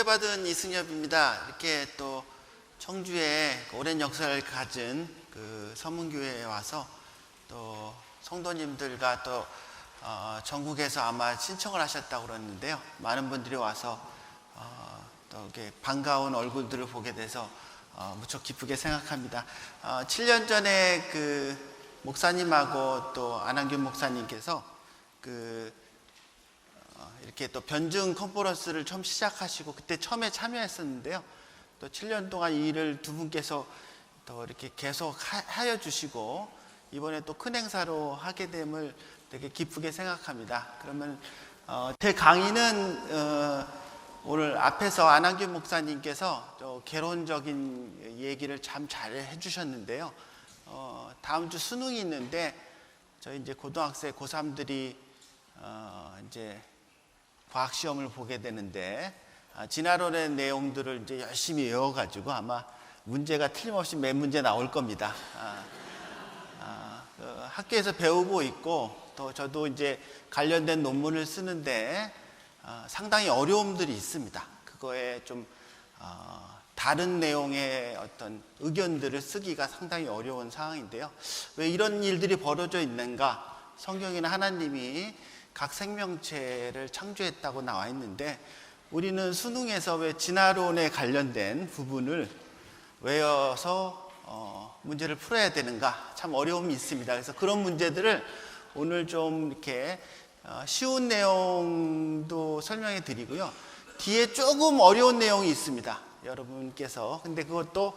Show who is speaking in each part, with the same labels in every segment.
Speaker 1: 초대받은 이승엽입니다. 이렇게 또 청주에 오랜 역사를 가진 그 서문교회에 와서 또 성도님들과 또 전국에서 아마 신청을 하셨다고 그러는데요. 많은 분들이 와서 또 이렇게 반가운 얼굴들을 보게 돼서 무척 기쁘게 생각합니다. 7년 전에 그 목사님하고 또 안한균 목사님께서 이렇게 또 변증 컨퍼런스를 처음 시작하시고 그때 처음에 참여했었는데요. 또 7년 동안 이 일을 두 분께서 또 이렇게 계속 하여 주시고 이번에 또 큰 행사로 하게 됨을 되게 기쁘게 생각합니다. 그러면 제 강의는 오늘 앞에서 안한균 목사님께서 또 개론적인 얘기를 참 잘 해주셨는데요. 다음 주 수능이 있는데 저희 이제 고등학생 고3들이 이제 과학 시험을 보게 되는데 진화론의 내용들을 이제 열심히 외워가지고 아마 문제가 틀림없이 몇 문제 나올 겁니다. 학교에서 배우고 있고 또 저도 이제 관련된 논문을 쓰는데 상당히 어려움들이 있습니다. 그거에 좀 다른 내용의 어떤 의견들을 쓰기가 상당히 어려운 상황인데요. 왜 이런 일들이 벌어져 있는가? 성경에는 하나님이 각 생명체를 창조했다고 나와 있는데 우리는 수능에서 왜 진화론에 관련된 부분을 외워서 문제를 풀어야 되는가 참 어려움이 있습니다. 그래서 그런 문제들을 오늘 좀 이렇게 쉬운 내용도 설명해 드리고요. 뒤에 조금 어려운 내용이 있습니다. 여러분께서 근데 그것도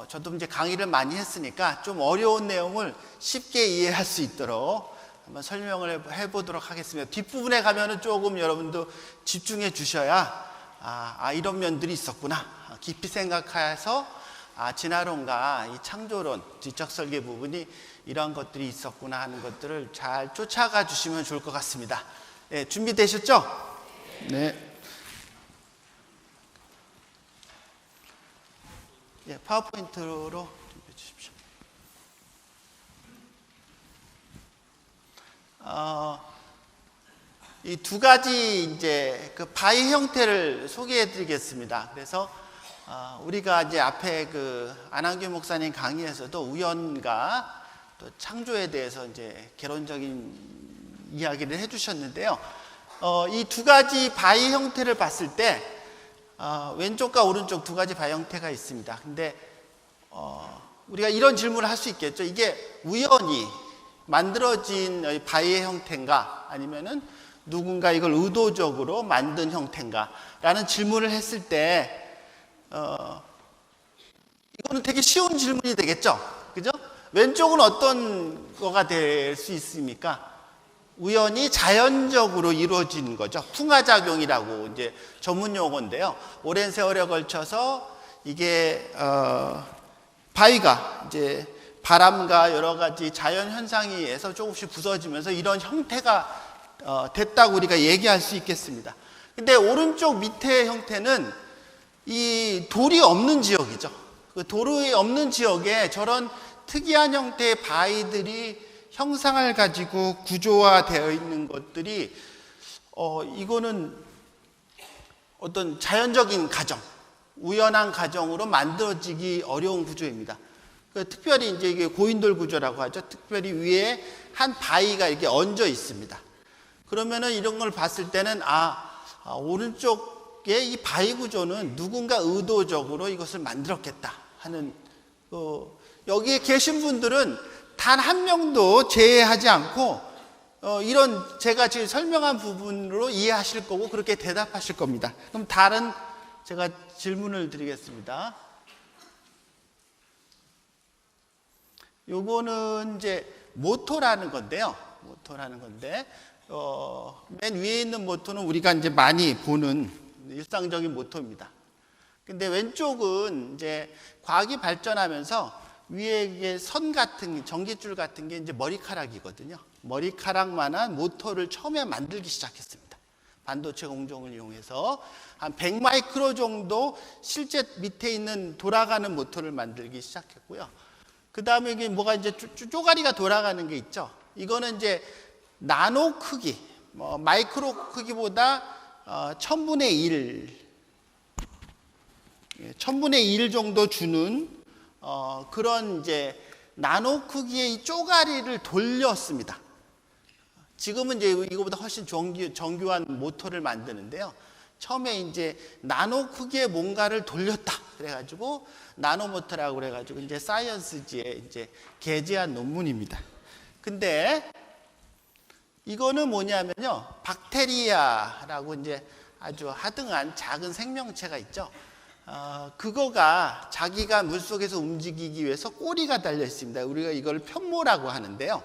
Speaker 1: 저도 이제 강의를 많이 했으니까 좀 어려운 내용을 쉽게 이해할 수 있도록 한번 설명을 해보도록 하겠습니다. 뒷부분에 가면은 조금 여러분도 집중해 주셔야 이런 면들이 있었구나 깊이 생각해서 진화론과 이 창조론, 지적 설계 부분이 이러한 것들이 있었구나 하는 것들을 잘 쫓아가 주시면 좋을 것 같습니다. 네, 준비되셨죠? 네. 예, 파워포인트로 준비해 주십시오. 이 두 가지 이제 그 바위 형태를 소개해 드리겠습니다. 그래서 우리가 이제 앞에 그 안한균 목사님 강의에서도 우연과 또 창조에 대해서 이제 개론적인 이야기를 해 주셨는데요. 이 두 가지 바위 형태를 봤을 때 왼쪽과 오른쪽 두 가지 바위 형태가 있습니다. 근데 우리가 이런 질문을 할 수 있겠죠. 이게 우연히 만들어진 바위의 형태인가 아니면은 누군가 이걸 의도적으로 만든 형태인가 라는 질문을 했을 때 이거는 되게 쉬운 질문이 되겠죠. 그죠? 왼쪽은 어떤 거가 될 수 있습니까? 우연히 자연적으로 이루어진 거죠. 풍화작용이라고 이제 전문 용어인데요. 오랜 세월에 걸쳐서 이게 바위가 이제 바람과 여러 가지 자연 현상에 의해서 조금씩 부서지면서 이런 형태가 됐다고 우리가 얘기할 수 있겠습니다. 근데 오른쪽 밑에 형태는 이 돌이 없는 지역이죠. 그 돌이 없는 지역에 저런 특이한 형태의 바위들이 형상을 가지고 구조화되어 있는 것들이 이거는 어떤 자연적인 과정, 우연한 과정으로 만들어지기 어려운 구조입니다. 특별히 이제 이게 고인돌 구조라고 하죠. 특별히 위에 한 바위가 이렇게 얹어 있습니다. 그러면은 이런 걸 봤을 때는 오른쪽에 이 바위 구조는 누군가 의도적으로 이것을 만들었겠다 하는 여기에 계신 분들은 단 한 명도 제외하지 않고 이런 제가 지금 설명한 부분으로 이해하실 거고 그렇게 대답하실 겁니다. 그럼 다른 제가 질문을 드리겠습니다. 요거는 이제 모토라는 건데요. 맨 위에 있는 모토는 우리가 이제 많이 보는 일상적인 모토입니다. 근데 왼쪽은 이제 과학이 발전하면서 위에 이게 선 같은 전기줄 같은 게 이제 머리카락이거든요. 머리카락만한 모토를 처음에 만들기 시작했습니다. 반도체 공정을 이용해서 한 100마이크로 정도 실제 밑에 있는 돌아가는 모토를 만들기 시작했고요. 그 다음에 이게 뭐가 이제 쪼가리가 돌아가는 게 있죠. 이거는 이제 나노 크기, 마이크로 크기보다 1000분의 1 1000분의 1 정도 주는 그런 이제 나노 크기의 이 쪼가리를 돌렸습니다. 지금은 이제 이거보다 훨씬 정교한 모터를 만드는데요. 처음에 이제 나노 크기의 뭔가를 돌렸다 그래가지고 나노모터라고 그래가지고 이제 사이언스지에 이제 게재한 논문입니다. 근데 이거는 뭐냐면요, 박테리아라고 이제 아주 하등한 작은 생명체가 있죠. 그거가 자기가 물속에서 움직이기 위해서 꼬리가 달려 있습니다. 우리가 이걸 편모라고 하는데요.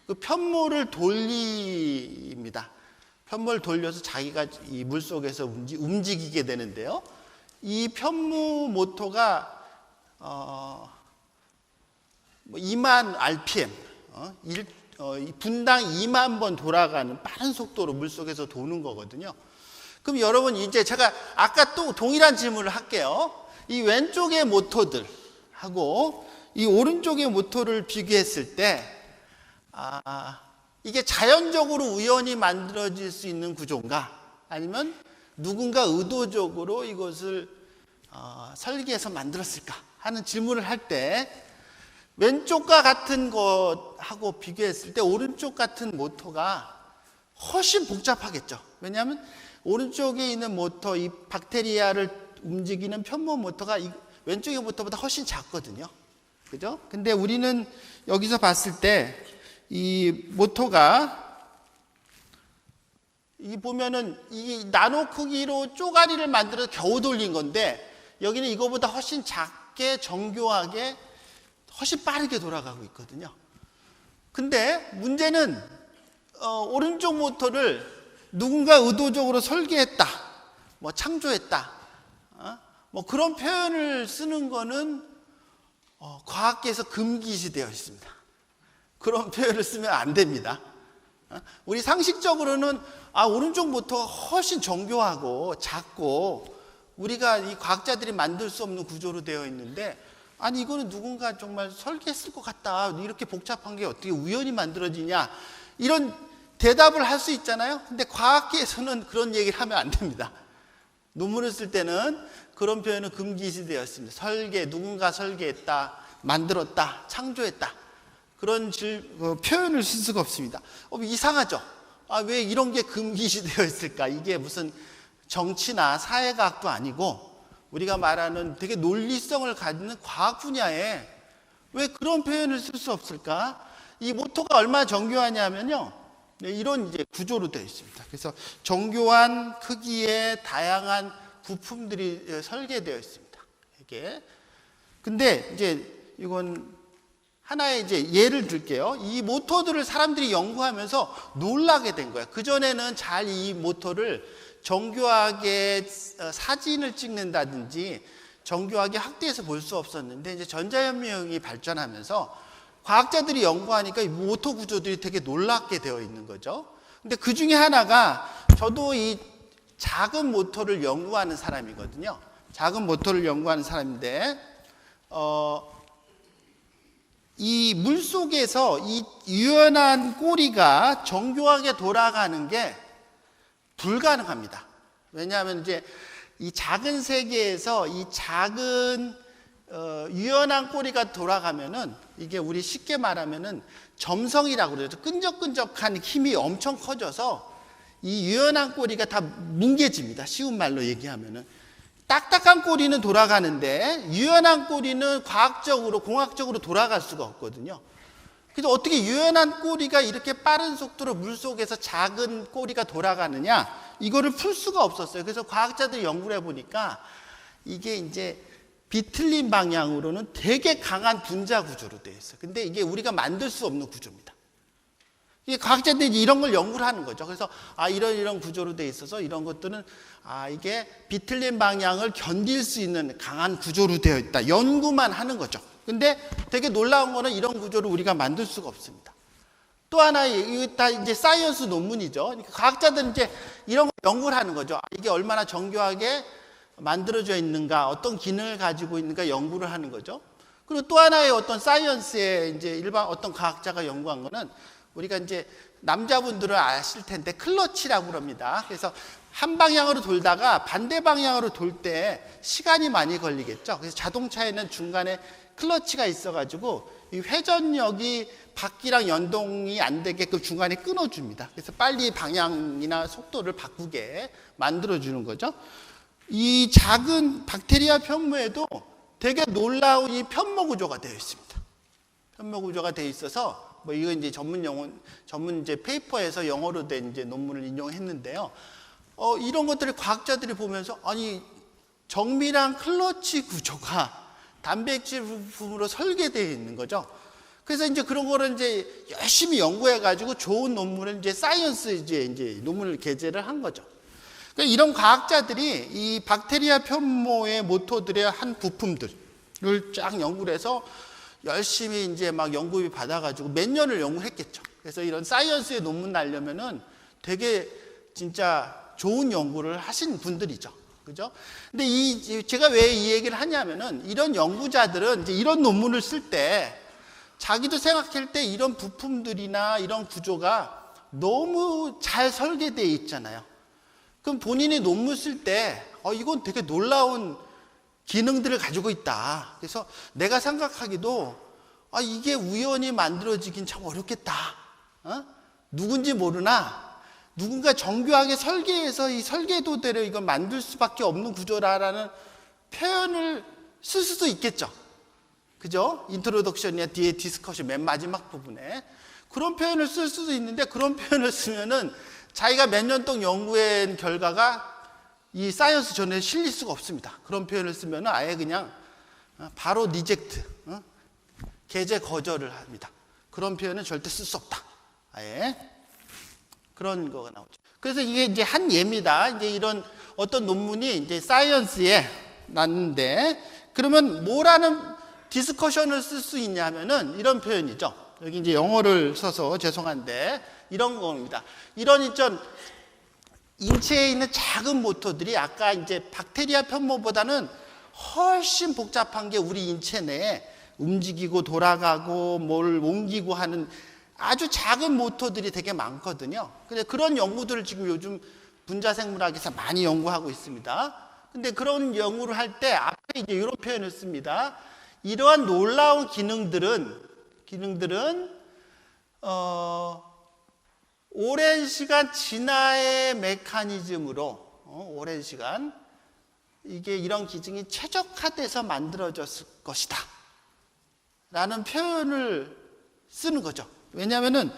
Speaker 1: 그 편모를 돌립니다. 편모를 돌려서 자기가 이 물속에서 움직이게 되는데요. 이 편모 모터가 2만 RPM, 분당 2만 번 돌아가는 빠른 속도로 물속에서 도는 거거든요. 그럼 여러분, 이제 제가 아까 또 동일한 질문을 할게요. 이 왼쪽의 모터들하고 이 오른쪽의 모터를 비교했을 때 이게 자연적으로 우연히 만들어질 수 있는 구조인가, 아니면 누군가 의도적으로 이것을 설계해서 만들었을까 하는 질문을 할 때, 왼쪽과 같은 것하고 비교했을 때 오른쪽 같은 모터가 훨씬 복잡하겠죠. 왜냐하면 오른쪽에 있는 모터, 이 박테리아를 움직이는 편모 모터가 왼쪽의 모터보다 훨씬 작거든요. 그죠? 근데 우리는 여기서 봤을 때 이 모터가 이 보면은 이 나노 크기로 쪼가리를 만들어서 겨우 돌린 건데, 여기는 이거보다 훨씬 작게 정교하게 훨씬 빠르게 돌아가고 있거든요. 근데 문제는 오른쪽 모터를 누군가 의도적으로 설계했다, 뭐 창조했다, 뭐 그런 표현을 쓰는 거는 과학계에서 금기시되어 있습니다. 그런 표현을 쓰면 안 됩니다. 우리 상식적으로는 오른쪽 모터가 훨씬 정교하고 작고 우리가 이 과학자들이 만들 수 없는 구조로 되어 있는데, 아니 이거는 누군가 정말 설계했을 것 같다, 이렇게 복잡한 게 어떻게 우연히 만들어지냐, 이런 대답을 할 수 있잖아요. 근데 과학계에서는 그런 얘기를 하면 안 됩니다. 논문을 쓸 때는 그런 표현은 금기시되어 있습니다. 누군가 설계했다, 만들었다, 창조했다, 그런 표현을 쓸 수가 없습니다. 이상하죠? 왜 이런 게 금기시되어 있을까? 이게 무슨 정치나 사회과학도 아니고 우리가 말하는 되게 논리성을 가지는 과학 분야에 왜 그런 표현을 쓸 수 없을까? 이 모터가 얼마나 정교하냐면요, 이런 이제 구조로 되어 있습니다. 그래서 정교한 크기의 다양한 부품들이 설계되어 있습니다. 이게. 근데 이제 이건 하나의 이제 예를 들게요. 이 모터들을 사람들이 연구하면서 놀라게 된 거예요. 그전에는 잘 이 모터를 정교하게 사진을 찍는다든지 정교하게 확대해서 볼 수 없었는데, 이제 전자현미경이 발전하면서 과학자들이 연구하니까 이 모터 구조들이 되게 놀랍게 되어 있는 거죠. 근데 그 중에 하나가, 저도 이 작은 모터를 연구하는 사람이거든요. 작은 모터를 연구하는 사람인데, 이 물 속에서 이 유연한 꼬리가 정교하게 돌아가는 게 불가능합니다. 왜냐하면 이제 이 작은 세계에서 이 작은 유연한 꼬리가 돌아가면은, 이게 우리 쉽게 말하면은 점성이라고 그러죠. 끈적끈적한 힘이 엄청 커져서 이 유연한 꼬리가 다 뭉개집니다. 쉬운 말로 얘기하면은. 딱딱한 꼬리는 돌아가는데 유연한 꼬리는 과학적으로, 공학적으로 돌아갈 수가 없거든요. 그래서 어떻게 유연한 꼬리가 이렇게 빠른 속도로 물속에서 작은 꼬리가 돌아가느냐, 이거를 풀 수가 없었어요. 그래서 과학자들이 연구를 해보니까 이게 이제 비틀린 방향으로는 되게 강한 분자 구조로 되어 있어요. 근데 이게 우리가 만들 수 없는 구조입니다. 이게 과학자들이 이런 걸 연구를 하는 거죠. 그래서 이런 구조로 되어 있어서 이런 것들은 이게 비틀린 방향을 견딜 수 있는 강한 구조로 되어 있다, 연구만 하는 거죠. 근데 되게 놀라운 거는 이런 구조를 우리가 만들 수가 없습니다. 또 하나, 이거 다 이제 사이언스 논문이죠. 그러니까 과학자들은 이제 이런 걸 연구를 하는 거죠. 이게 얼마나 정교하게 만들어져 있는가, 어떤 기능을 가지고 있는가 연구를 하는 거죠. 그리고 또 하나의 어떤 사이언스의 이제 일반 어떤 과학자가 연구한 거는, 우리가 이제 남자분들은 아실 텐데 클러치라고 그럽니다. 그래서 한 방향으로 돌다가 반대 방향으로 돌 때 시간이 많이 걸리겠죠. 그래서 자동차에는 중간에 클러치가 있어가지고 이 회전력이 바퀴랑 연동이 안 되게끔 중간에 끊어줍니다. 그래서 빨리 방향이나 속도를 바꾸게 만들어주는 거죠. 이 작은 박테리아 편모에도 되게 놀라운 이 편모 구조가 되어 있습니다. 편모 구조가 되어 있어서 뭐 이거 이제 전문 이제 페이퍼에서 영어로 된 이제 논문을 인용했는데요. 이런 것들을 과학자들이 보면서 아니 정밀한 클러치 구조가 단백질 부품으로 설계되어 있는 거죠. 그래서 이제 그런 거를 이제 열심히 연구해가지고 좋은 논문을 이제 사이언스 이제 논문을 게재를 한 거죠. 그러니까 이런 과학자들이 이 박테리아 편모의 모토들의 한 부품들을 쫙 연구를 해서 열심히 이제 막 연구비 받아가지고 몇 년을 연구했겠죠. 그래서 이런 사이언스의 논문 나려면은 되게 진짜 좋은 연구를 하신 분들이죠. 그죠? 근데 제가 왜 이 얘기를 하냐면은 이런 연구자들은 이제 이런 논문을 쓸 때 자기도 생각할 때 이런 부품들이나 이런 구조가 너무 잘 설계되어 있잖아요. 그럼 본인이 논문 쓸 때 이건 되게 놀라운 기능들을 가지고 있다. 그래서 내가 생각하기도 이게 우연히 만들어지긴 참 어렵겠다. 누군지 모르나 누군가 정교하게 설계해서 이 설계도대로 이걸 만들 수밖에 없는 구조라는 표현을 쓸 수도 있겠죠. 그죠? 인트로덕션이나 뒤에 디스커션 맨 마지막 부분에 그런 표현을 쓸 수도 있는데 그런 표현을 쓰면은 자기가 몇 년 동안 연구한 결과가 이 사이언스 저널에 실릴 수가 없습니다. 그런 표현을 쓰면은 아예 그냥 바로 리젝트, 게재 거절을 합니다. 그런 표현은 절대 쓸 수 없다. 아예. 그런 거가 나오죠. 그래서 이게 이제 한 예입니다. 이제 이런 어떤 논문이 이제 사이언스에 났는데, 그러면 뭐라는 디스커션을 쓸 수 있냐면은 이런 표현이죠. 여기 이제 영어를 써서 죄송한데 이런 겁니다. 이런 있죠. 인체에 있는 작은 모터들이 아까 이제 박테리아 편모보다는 훨씬 복잡한 게 우리 인체 내에 움직이고 돌아가고 뭘 옮기고 하는 아주 작은 모터들이 되게 많거든요. 근데 그런 연구들을 지금 요즘 분자생물학에서 많이 연구하고 있습니다. 근데 그런 연구를 할 때 앞에 이제 이런 표현을 씁니다. 이러한 놀라운 기능들은 오랜 시간 진화의 메커니즘으로 오랜 시간 이게 이런 기능이 최적화돼서 만들어졌을 것이다 라는 표현을 쓰는 거죠. 왜냐하면은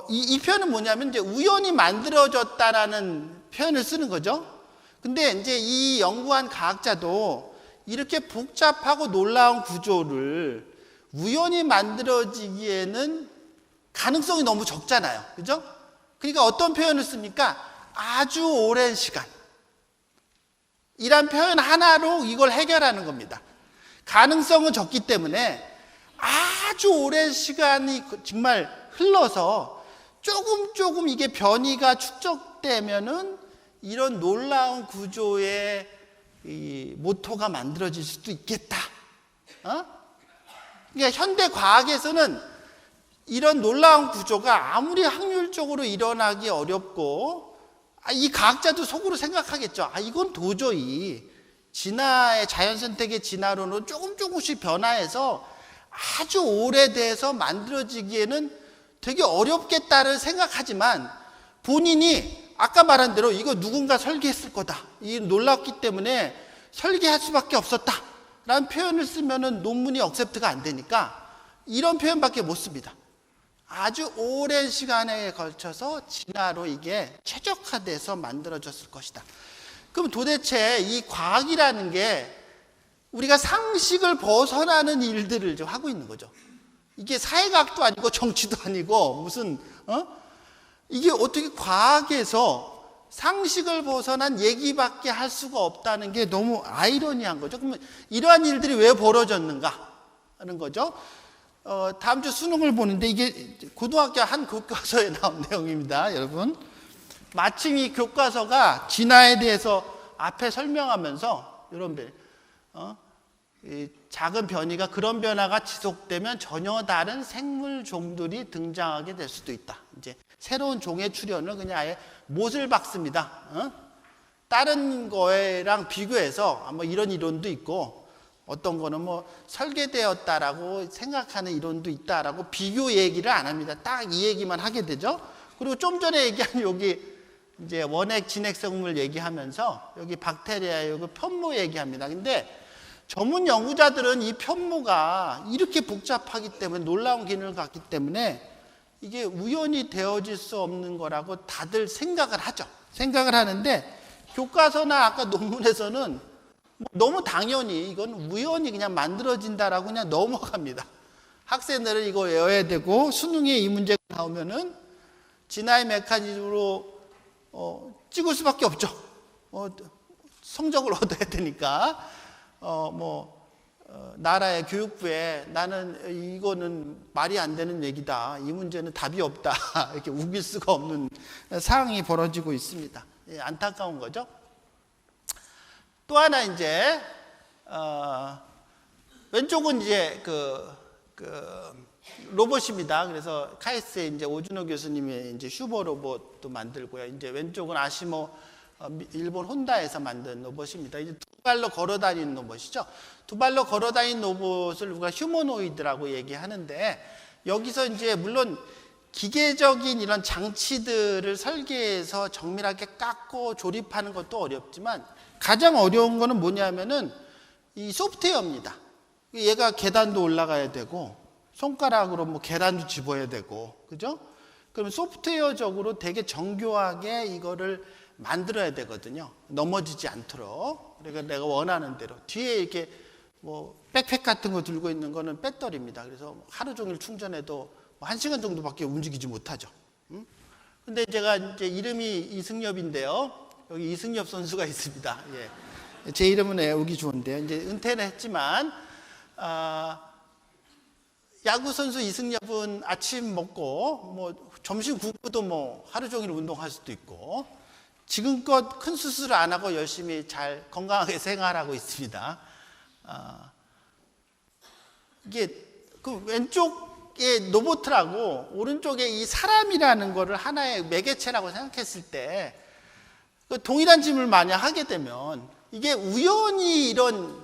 Speaker 1: 이 표현은 뭐냐면 이제 우연히 만들어졌다라는 표현을 쓰는 거죠. 근데 이제 이 연구한 과학자도 이렇게 복잡하고 놀라운 구조를 우연히 만들어지기에는 가능성이 너무 적잖아요. 그죠? 그러니까 어떤 표현을 씁니까? 아주 오랜 시간. 이란 표현 하나로 이걸 해결하는 겁니다. 가능성은 적기 때문에 아주 오랜 시간이 정말 흘러서 조금 이게 변이가 축적되면은 이런 놀라운 구조의 이 모토가 만들어질 수도 있겠다. 그러니까 현대 과학에서는 이런 놀라운 구조가 아무리 확률적으로 일어나기 어렵고 이 과학자도 속으로 생각하겠죠. 이건 도저히 진화의 자연선택의 진화론으로 조금씩 변화해서 아주 오래돼서 만들어지기에는 되게 어렵겠다를 생각하지만 본인이 아까 말한 대로 이거 누군가 설계했을 거다. 이 놀랍기 때문에 설계할 수밖에 없었다. 라는 표현을 쓰면은 논문이 억셉트가 안 되니까 이런 표현밖에 못 씁니다. 아주 오랜 시간에 걸쳐서 진화로 이게 최적화돼서 만들어졌을 것이다. 그럼 도대체 이 과학이라는 게 우리가 상식을 벗어나는 일들을 좀 하고 있는 거죠. 이게 사회과학도 아니고 정치도 아니고 무슨 이게 어떻게 과학에서 상식을 벗어난 얘기밖에 할 수가 없다는 게 너무 아이러니한 거죠. 그러면 이러한 일들이 왜 벌어졌는가 하는 거죠. 다음 주 수능을 보는데 이게 고등학교 한 교과서에 나온 내용입니다, 여러분. 마침 이 교과서가 진화에 대해서 앞에 설명하면서 이런 이 작은 변이가 그런 변화가 지속되면 전혀 다른 생물 종들이 등장하게 될 수도 있다. 이제 새로운 종의 출현을 그냥 아예 못을 박습니다. 다른 거랑 비교해서 뭐 이런 이론도 있고, 어떤 거는 뭐 설계되었다라고 생각하는 이론도 있다라고 비교 얘기를 안 합니다. 딱 이 얘기만 하게 되죠. 그리고 좀 전에 얘기한 여기 이제 원핵 진핵 생물 얘기하면서 여기 박테리아 여기 편모 얘기합니다. 근데 전문 연구자들은 이 편모가 이렇게 복잡하기 때문에, 놀라운 기능을 갖기 때문에 이게 우연히 되어질 수 없는 거라고 다들 생각을 하죠. 생각을 하는데 교과서나 아까 논문에서는 너무 당연히 이건 우연히 그냥 만들어진다라고 그냥 넘어갑니다. 학생들은 이거 외워야 되고, 수능에 이 문제가 나오면은 진화의 메커니즘으로 찍을 수밖에 없죠. 성적을 얻어야 되니까. 나라의 교육부에 나는 이거는 말이 안 되는 얘기다, 이 문제는 답이 없다, 이렇게 우길 수가 없는 상황이 벌어지고 있습니다. 안타까운 거죠. 또 하나 이제 왼쪽은 이제 그 로봇입니다. 그래서 카이스트의 이제 오준호 교수님이 이제 슈버 로봇도 만들고요. 이제 왼쪽은 아시모 일본 혼다에서 만든 로봇입니다. 이제 두 발로 걸어 다니는 로봇이죠. 두 발로 걸어 다니는 로봇을 우리가 휴머노이드라고 얘기하는데, 여기서 이제 물론 기계적인 이런 장치들을 설계해서 정밀하게 깎고 조립하는 것도 어렵지만, 가장 어려운 거는 뭐냐면은 이 소프트웨어입니다. 얘가 계단도 올라가야 되고, 손가락으로 뭐 계단도 집어야 되고, 그죠? 그럼 소프트웨어적으로 되게 정교하게 이거를 만들어야 되거든요. 넘어지지 않도록. 그러니까 내가 원하는 대로. 뒤에 이렇게 뭐 백팩 같은 거 들고 있는 거는 배터리입니다. 그래서 하루 종일 충전해도 1시간 정도밖에 움직이지 못하죠. 근데 제가 이제 이름이 이승엽인데요. 여기 이승엽 선수가 있습니다. 예. 제 이름은 외우기 좋은데요. 이제 은퇴는 했지만, 야구 선수 이승엽은 아침 먹고 뭐 점심 굶고도 뭐 하루 종일 운동할 수도 있고, 지금껏 큰 수술을 안 하고 열심히 잘 건강하게 생활하고 있습니다. 이게 그 왼쪽에 로봇하고 오른쪽에 이 사람이라는 거를 하나의 매개체라고 생각했을 때, 그 동일한 질문을 만약 하게 되면, 이게 우연히 이런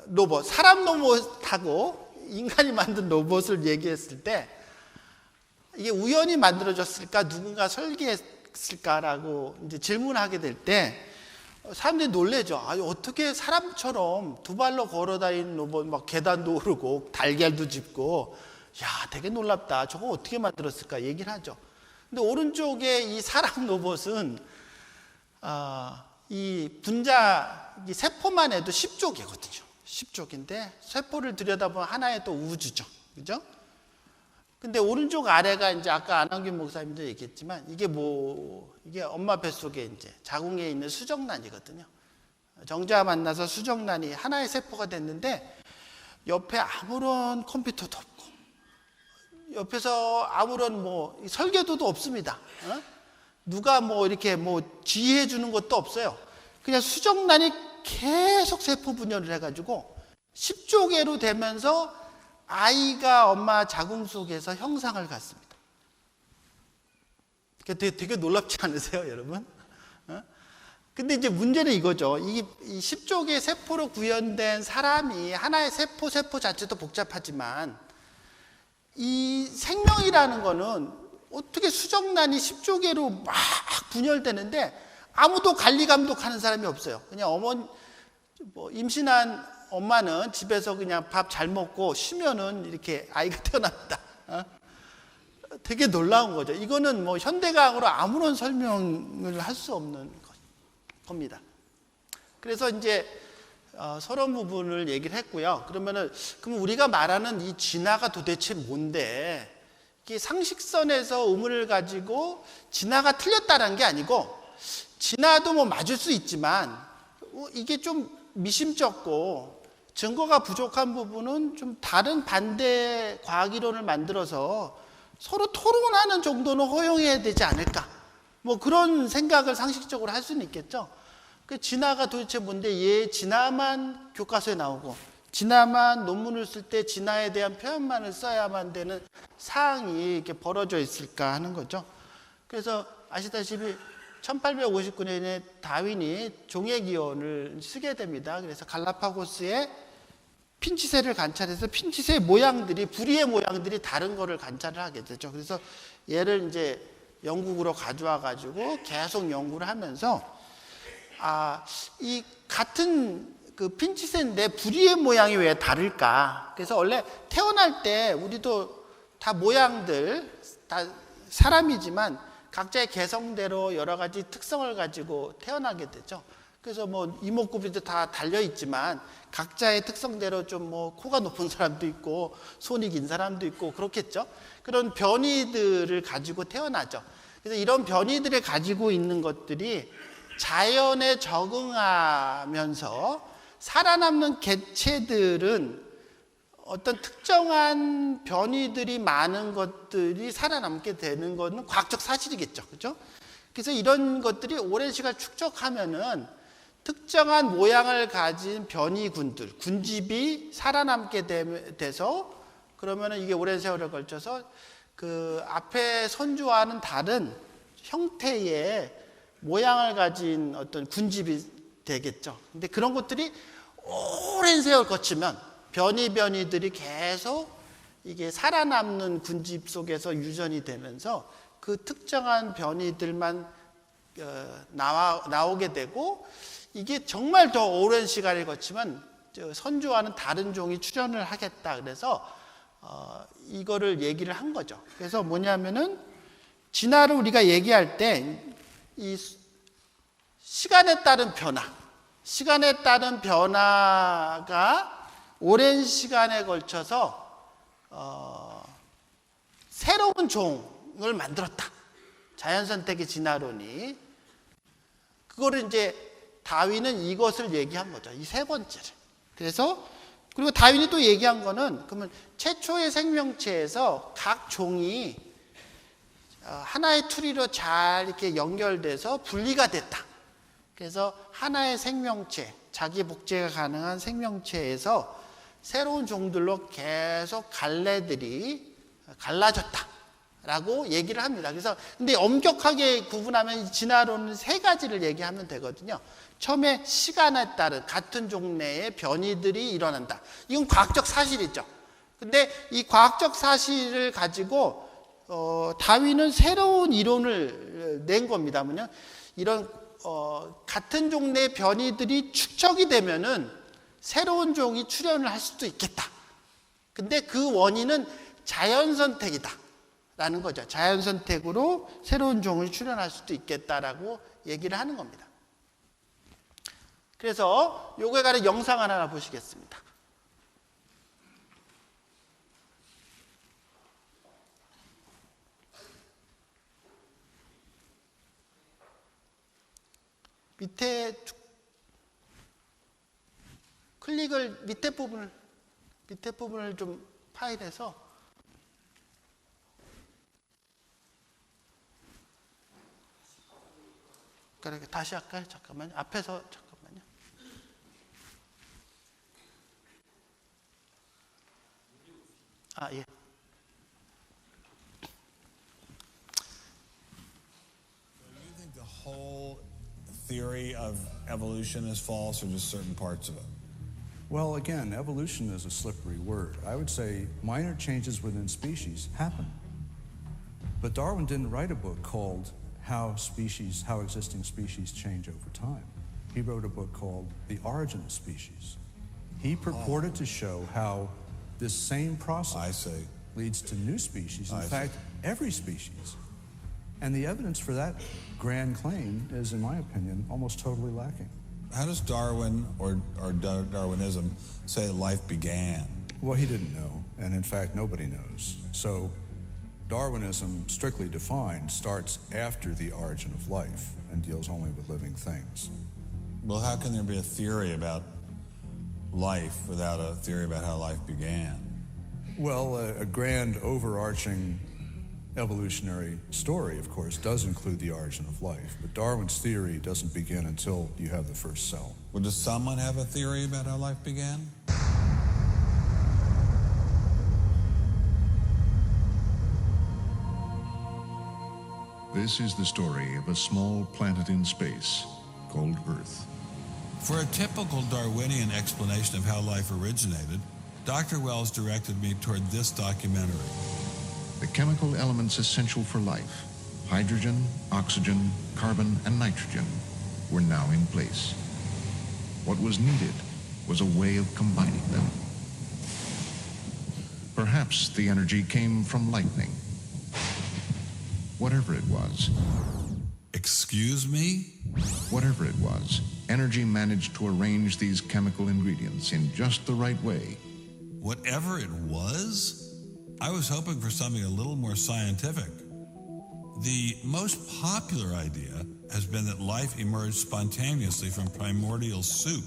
Speaker 1: 로봇, 사람 로봇하고 인간이 만든 로봇을 얘기했을 때, 이게 우연히 만들어졌을까, 누군가 설계했을까라고 이제 질문하게 될 때 사람들이 놀래죠. 어떻게 사람처럼 두 발로 걸어 다니는 로봇, 막 계단도 오르고 달걀도 짚고, 야, 되게 놀랍다, 저거 어떻게 만들었을까 얘기를 하죠. 근데 오른쪽에 이 사람 로봇은 이 분자, 이 세포만 해도 10쪽이거든요. 10쪽인데 세포를 들여다보면 하나의 또 우주죠. 그죠? 근데 오른쪽 아래가 이제 아까 안한균 목사님도 얘기했지만, 이게 엄마 뱃속에 이제 자궁에 있는 수정란이거든요. 정자와 만나서 수정란이 하나의 세포가 됐는데, 옆에 아무런 컴퓨터도 없고, 옆에서 아무런 뭐 설계도도 없습니다. 누가 뭐 이렇게 뭐 지휘해 주는 것도 없어요. 그냥 수정란이 계속 세포 분열을 해가지고 10조 개로 되면서 아이가 엄마 자궁 속에서 형상을 갖습니다. 되게 놀랍지 않으세요, 여러분? 근데 이제 문제는 이거죠. 이 10조 개 세포로 구현된 사람이, 하나의 세포 자체도 복잡하지만, 이 생명이라는 거는 어떻게 수정란이 10조 개로 막 분열되는데 아무도 관리 감독하는 사람이 없어요. 그냥 임신한 엄마는 집에서 그냥 밥 잘 먹고 쉬면은 이렇게 아이가 태어납니다. 되게 놀라운 거죠. 이거는 뭐 현대과학으로 아무런 설명을 할 수 없는 겁니다. 그래서 이제 서론 부분을 얘기를 했고요. 그럼 우리가 말하는 이 진화가 도대체 뭔데? 이게 상식선에서 의문을 가지고 진화가 틀렸다는 게 아니고, 진화도 뭐 맞을 수 있지만 이게 좀 미심쩍고 증거가 부족한 부분은 좀 다른 반대 과학이론을 만들어서 서로 토론하는 정도는 허용해야 되지 않을까, 뭐 그런 생각을 상식적으로 할 수는 있겠죠. 그 진화가 도대체 뭔데, 진화만 교과서에 나오고 진화만 논문을 쓸 때 진화에 대한 표현만을 써야만 되는 사항이 이렇게 벌어져 있을까 하는 거죠. 그래서 아시다시피 1859년에 다윈이 종의 기원을 쓰게 됩니다. 그래서 갈라파고스에 핀치새를 관찰해서 핀치새 모양들이, 부리의 모양들이 다른 거를 관찰을 하게 되죠. 그래서 얘를 이제 영국으로 가져와 가지고 계속 연구를 하면서 이 같은 그 핀치새인데 부리의 모양이 왜 다를까? 그래서 원래 태어날 때 우리도 다 모양들 다 사람이지만 각자의 개성대로 여러 가지 특성을 가지고 태어나게 되죠. 그래서 뭐 이목구비도 다 달려 있지만 각자의 특성대로 좀 뭐 코가 높은 사람도 있고 손이 긴 사람도 있고 그렇겠죠. 그런 변이들을 가지고 태어나죠. 그래서 이런 변이들을 가지고 있는 것들이 자연에 적응하면서 살아남는 개체들은 어떤 특정한 변이들이 많은 것들이 살아남게 되는 것은 과학적 사실이겠죠. 그죠? 그래서 이런 것들이 오랜 시간 축적하면은 특정한 모양을 가진 변이군들, 군집이 살아남게 돼서 그러면은 이게 오랜 세월에 걸쳐서 그 앞에 선조와는 다른 형태의 모양을 가진 어떤 군집이 되겠죠. 근데 그런 것들이 오랜 세월 거치면 변이들이 계속 이게 살아남는 군집 속에서 유전이 되면서 그 특정한 변이들만 나오게 되고 이게 정말 더 오랜 시간을 거치면 선조와는 다른 종이 출현을 하겠다. 그래서 이거를 얘기를 한 거죠. 그래서 뭐냐면은 진화를 우리가 얘기할 때 이 시간에 따른 변화가 오랜 시간에 걸쳐서 새로운 종을 만들었다. 자연선택의 진화론이. 그거를 이제 다윈은 이것을 얘기한 거죠. 이 세 번째를. 그래서 그리고 다윈이 또 얘기한 거는 그러면 최초의 생명체에서 각 종이 하나의 투리로 잘 이렇게 연결돼서 분리가 됐다. 그래서 하나의 생명체, 자기 복제가 가능한 생명체에서 새로운 종들로 계속 갈래들이 갈라졌다라고 얘기를 합니다. 그래서 근데 엄격하게 구분하면 진화론은 세 가지를 얘기하면 되거든요. 처음에 시간에 따른 같은 종내의 변이들이 일어난다. 이건 과학적 사실이죠. 근데 이 과학적 사실을 가지고 다윈은 새로운 이론을 낸 겁니다. 뭐냐? 이런 같은 종내의 변이들이 축적이 되면은 새로운 종이 출현을 할 수도 있겠다. 근데 그 원인은 자연선택이다 라는 거죠. 자연선택으로 새로운 종이 출현할 수도 있겠다라고 얘기를 하는 겁니다. 그래서 요거에 관한 영상 하나 보시겠습니다. 밑에 클릭을 밑에 부분을 좀 파일해서 그러니까 다시 할까요? 잠깐만요. 앞에서 잠깐만요. 예.
Speaker 2: You think the whole theory of evolution is false or just certain parts of it?
Speaker 3: Well, again, evolution is a slippery word. I would say minor changes within species happen. But Darwin didn't write a book called How Existing Species Change Over Time. He wrote a book called The Origin of Species. He purported to show how this same process leads to new species. In fact, every species. And the evidence for that grand claim is, in my opinion, almost totally lacking.
Speaker 2: How does Darwin or Darwinism say life began?
Speaker 3: Well, he didn't know, and in fact, nobody knows. So Darwinism, strictly defined, starts after the origin of life and deals only with living things.
Speaker 2: Well, how can there be a theory about life without a theory about how life began?
Speaker 3: Well, a grand overarching evolutionary story, of course, does include the origin of life, but Darwin's theory doesn't begin until you have the first cell.
Speaker 2: Well, does someone have a theory about how life began?
Speaker 4: This is the story of a small planet in space called Earth.
Speaker 2: For a typical Darwinian explanation of how life originated, Dr. Wells directed me toward this documentary.
Speaker 4: The chemical elements essential for life, hydrogen, oxygen, carbon, and nitrogen, were now in place. What was needed was a way of combining them. Perhaps the energy came from lightning. Whatever it was,
Speaker 2: Excuse me?
Speaker 4: whatever it was, energy managed to arrange these chemical ingredients in just the right way.
Speaker 2: Whatever it was? I was hoping for something a little more scientific. The most popular idea has been that life emerged spontaneously from primordial soup.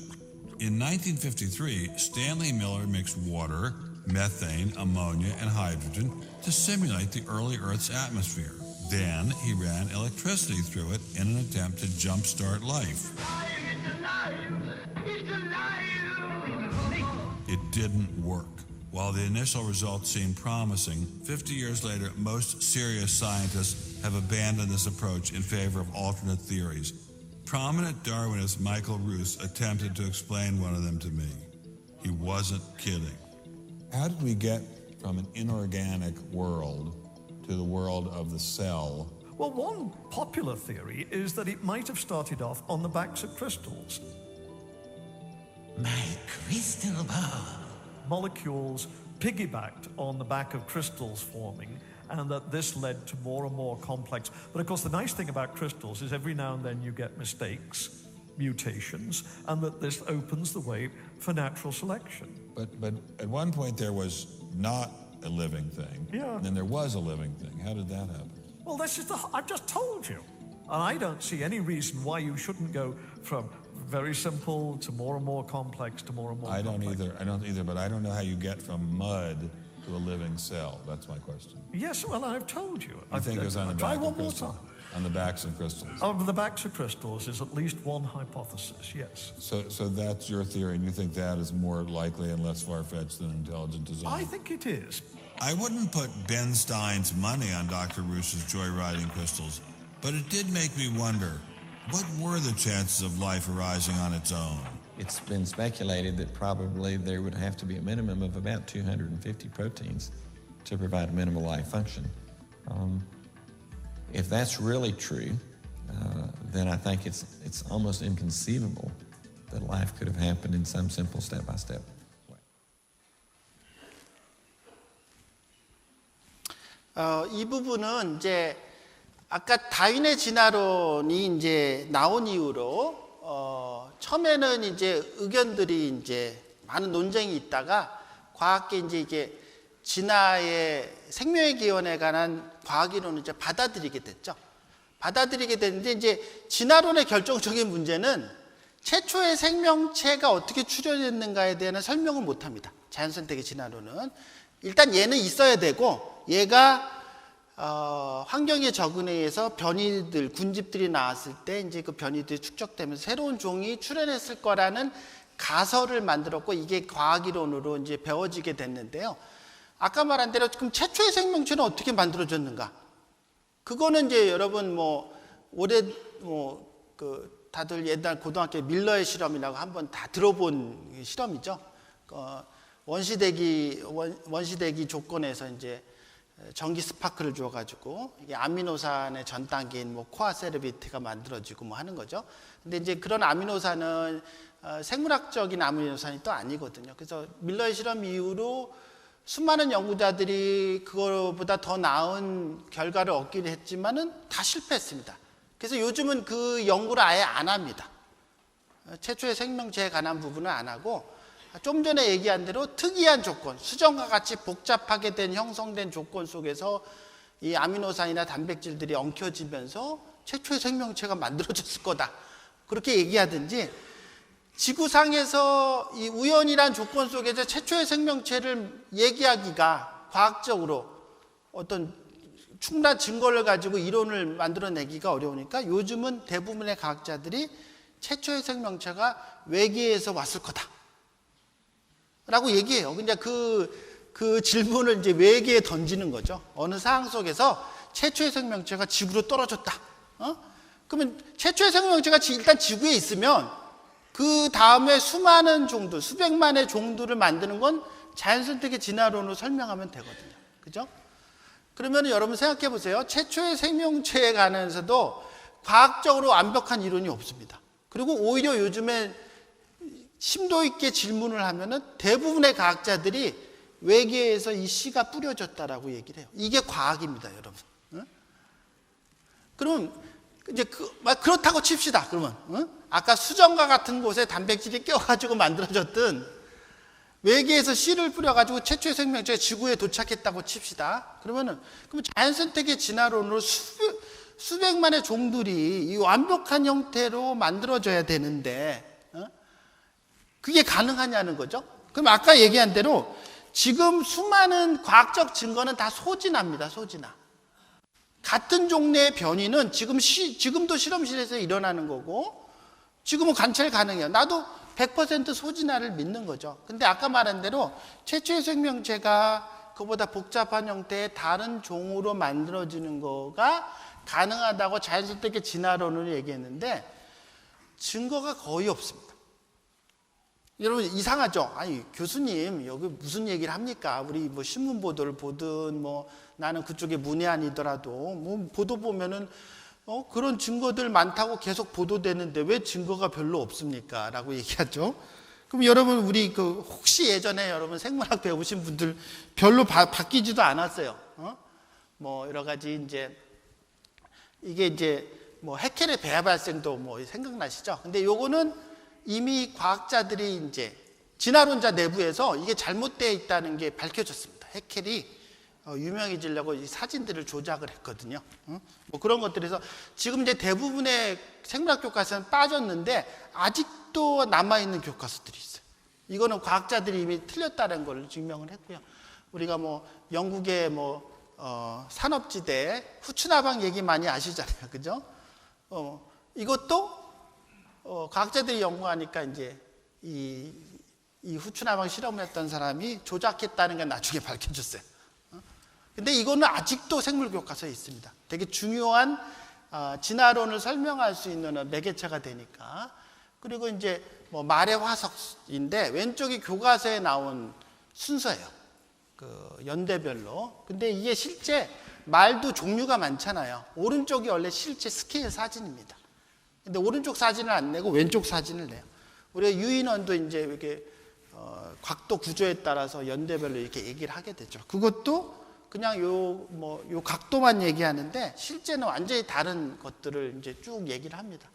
Speaker 2: In 1953, Stanley Miller mixed water, methane, ammonia, and hydrogen to simulate the early Earth's atmosphere. Then he ran electricity through it in an attempt to jumpstart life. It didn't work. While the initial results seemed promising, 50 years later, most serious scientists have abandoned this approach in favor of alternate theories. Prominent Darwinist Michael Ruse attempted to explain one of them to me. He wasn't kidding. How did we get from an inorganic world to the world of the cell?
Speaker 5: Well, one popular theory is that it might have started off on the backs of crystals.
Speaker 6: My crystal ball.
Speaker 5: Molecules piggybacked on the back of crystals forming, and that this led to more and more complex. But of course, the nice thing about crystals is every now and then you get mistakes, mutations, and that this opens the way for natural selection.
Speaker 2: But at one point there was not a living thing.
Speaker 5: Yeah.
Speaker 2: And then there was a living thing. How did that happen?
Speaker 5: Well, this is I've just told you. And I don't see any reason why you shouldn't go from very simple to more and more complex to more and more complex.
Speaker 2: I don't either, but I don't know how you get from mud to a living cell. That's my question.
Speaker 5: Yes, well, I've told you.
Speaker 2: I think it was on the
Speaker 5: Try
Speaker 2: back
Speaker 5: one
Speaker 2: of
Speaker 5: more
Speaker 2: crystals.
Speaker 5: time.
Speaker 2: On the backs of crystals.
Speaker 5: On the backs of crystals is at least one hypothesis, yes.
Speaker 2: So that's your theory, and you think that is more likely and less far-fetched than intelligent design?
Speaker 5: I think it is.
Speaker 2: I wouldn't put Ben Stein's money on Dr. Ruse's joyriding crystals, but it did make me wonder, what were the chances of life arising on its own?
Speaker 7: It's been speculated that probably there would have to be a minimum of about 250 proteins to provide minimal life function. If that's really true, then I think it's almost inconceivable that life could have happened in some simple step-by-step way.
Speaker 1: 이 부분은 이제 아까 다윈의 진화론이 이제 나온 이후로 처음에는 이제 의견들이 이제 많은 논쟁이 있다가 과학계 이제 진화의 생명의 기원에 관한 과학 이론을 이제 받아들이게 됐죠. 받아들이게 됐는데 이제 진화론의 결정적인 문제는 최초의 생명체가 어떻게 출현했는가에 대한 설명을 못 합니다. 자연선택의 진화론은 일단 얘는 있어야 되고 얘가 환경에 적응에 의해서 변이들, 군집들이 나왔을 때 이제 그 변이들이 축적되면서 새로운 종이 출현했을 거라는 가설을 만들었고 이게 과학이론으로 이제 배워지게 됐는데요. 아까 말한 대로 그럼 최초의 생명체는 어떻게 만들어졌는가? 그거는 이제 여러분 다들 옛날 고등학교 밀러의 실험이라고 한번 다 들어본 실험이죠. 원시대기 조건에서 이제 전기 스파크를 주어가지고 이게 아미노산의 전 단계인 코아세르비트가 만들어지고 하는 거죠. 근데 이제 그런 아미노산은 생물학적인 아미노산이 또 아니거든요. 그래서 밀러의 실험 이후로 수많은 연구자들이 그거보다 더 나은 결과를 얻기는 했지만은 다 실패했습니다. 그래서 요즘은 그 연구를 아예 안 합니다. 최초의 생명체에 관한 부분은 안 하고 좀 전에 얘기한 대로 특이한 조건, 수정과 같이 복잡하게 형성된 조건 속에서 이 아미노산이나 단백질들이 엉켜지면서 최초의 생명체가 만들어졌을 거다. 그렇게 얘기하든지 지구상에서 이 우연이란 조건 속에서 최초의 생명체를 얘기하기가 과학적으로 어떤 충분한 증거를 가지고 이론을 만들어내기가 어려우니까 요즘은 대부분의 과학자들이 최초의 생명체가 외계에서 왔을 거다 라고 얘기해요. 근데 그 질문을 이제 외계에 던지는 거죠. 어느 상황 속에서 최초의 생명체가 지구로 떨어졌다. 그러면 최초의 생명체가 일단 지구에 있으면 그 다음에 수많은 종들, 수백만의 종들을 만드는 건 자연선택의 진화론으로 설명하면 되거든요. 그죠? 그러면 여러분 생각해 보세요. 최초의 생명체에 관해서도 과학적으로 완벽한 이론이 없습니다. 그리고 오히려 요즘에 심도 있게 질문을 하면은 대부분의 과학자들이 외계에서 이 씨가 뿌려졌다라고 얘기를 해요. 이게 과학입니다, 여러분. 그럼 이제 그렇다고 칩시다. 그러면 아까 수정과 같은 곳에 단백질이 껴가지고 만들어졌던 외계에서 씨를 뿌려가지고 최초의 생명체가 지구에 도착했다고 칩시다. 그러면 자연선택의 진화론으로 수백만의 종들이 이 완벽한 형태로 만들어져야 되는데 그게 가능하냐는 거죠. 그럼 아까 얘기한 대로 지금 수많은 과학적 증거는 다 소진합니다. 소진화. 같은 종류의 변이는 지금도 실험실에서 일어나는 거고 지금은 관찰 가능해요. 나도 100% 소진화를 믿는 거죠. 근데 아까 말한 대로 최초의 생명체가 그보다 복잡한 형태의 다른 종으로 만들어지는 거가 가능하다고 자연선택의 진화론을 얘기했는데 증거가 거의 없습니다. 여러분 이상하죠? 아니 교수님 여기 무슨 얘기를 합니까? 우리 뭐 신문 보도를 보든 뭐 나는 그쪽에 문외한이더라도 뭐 보도 보면은 그런 증거들 많다고 계속 보도되는데 왜 증거가 별로 없습니까? 라고 얘기하죠. 그럼 여러분 우리 혹시 예전에 여러분 생물학 배우신 분들 별로 바뀌지도 않았어요. 뭐 여러 가지 이게 이제 뭐 해켈의 배아 발생도 뭐 생각나시죠? 근데 요거는 이미 과학자들이 이제 진화론자 내부에서 이게 잘못되어 있다는 게 밝혀졌습니다. 해켈이 유명해지려고 이 사진들을 조작을 했거든요. 뭐 그런 것들에서 지금 이제 대부분의 생물학 교과서는 빠졌는데 아직도 남아있는 교과서들이 있어요. 이거는 과학자들이 이미 틀렸다는 걸 증명을 했고요. 우리가 뭐 영국의 산업지대 후추나방 얘기 많이 아시잖아요. 그죠? 이것도 과학자들이 연구하니까 이제 이 후추나방 실험을 했던 사람이 조작했다는 게 나중에 밝혀졌어요. 근데 이거는 아직도 생물 교과서에 있습니다. 되게 중요한 진화론을 설명할 수 있는 매개체가 되니까. 그리고 이제 뭐 말의 화석인데 왼쪽이 교과서에 나온 순서예요. 그 연대별로. 근데 이게 실제 말도 종류가 많잖아요. 오른쪽이 원래 실제 스케일 사진입니다. 근데 오른쪽 사진을 안 내고 왼쪽 사진을 내요. 우리가 유인원도 이제 이렇게 각도 구조에 따라서 연대별로 이렇게 얘기를 하게 되죠. 그것도 그냥 요 각도만 얘기하는데 실제는 완전히 다른 것들을 이제 쭉 얘기를 합니다.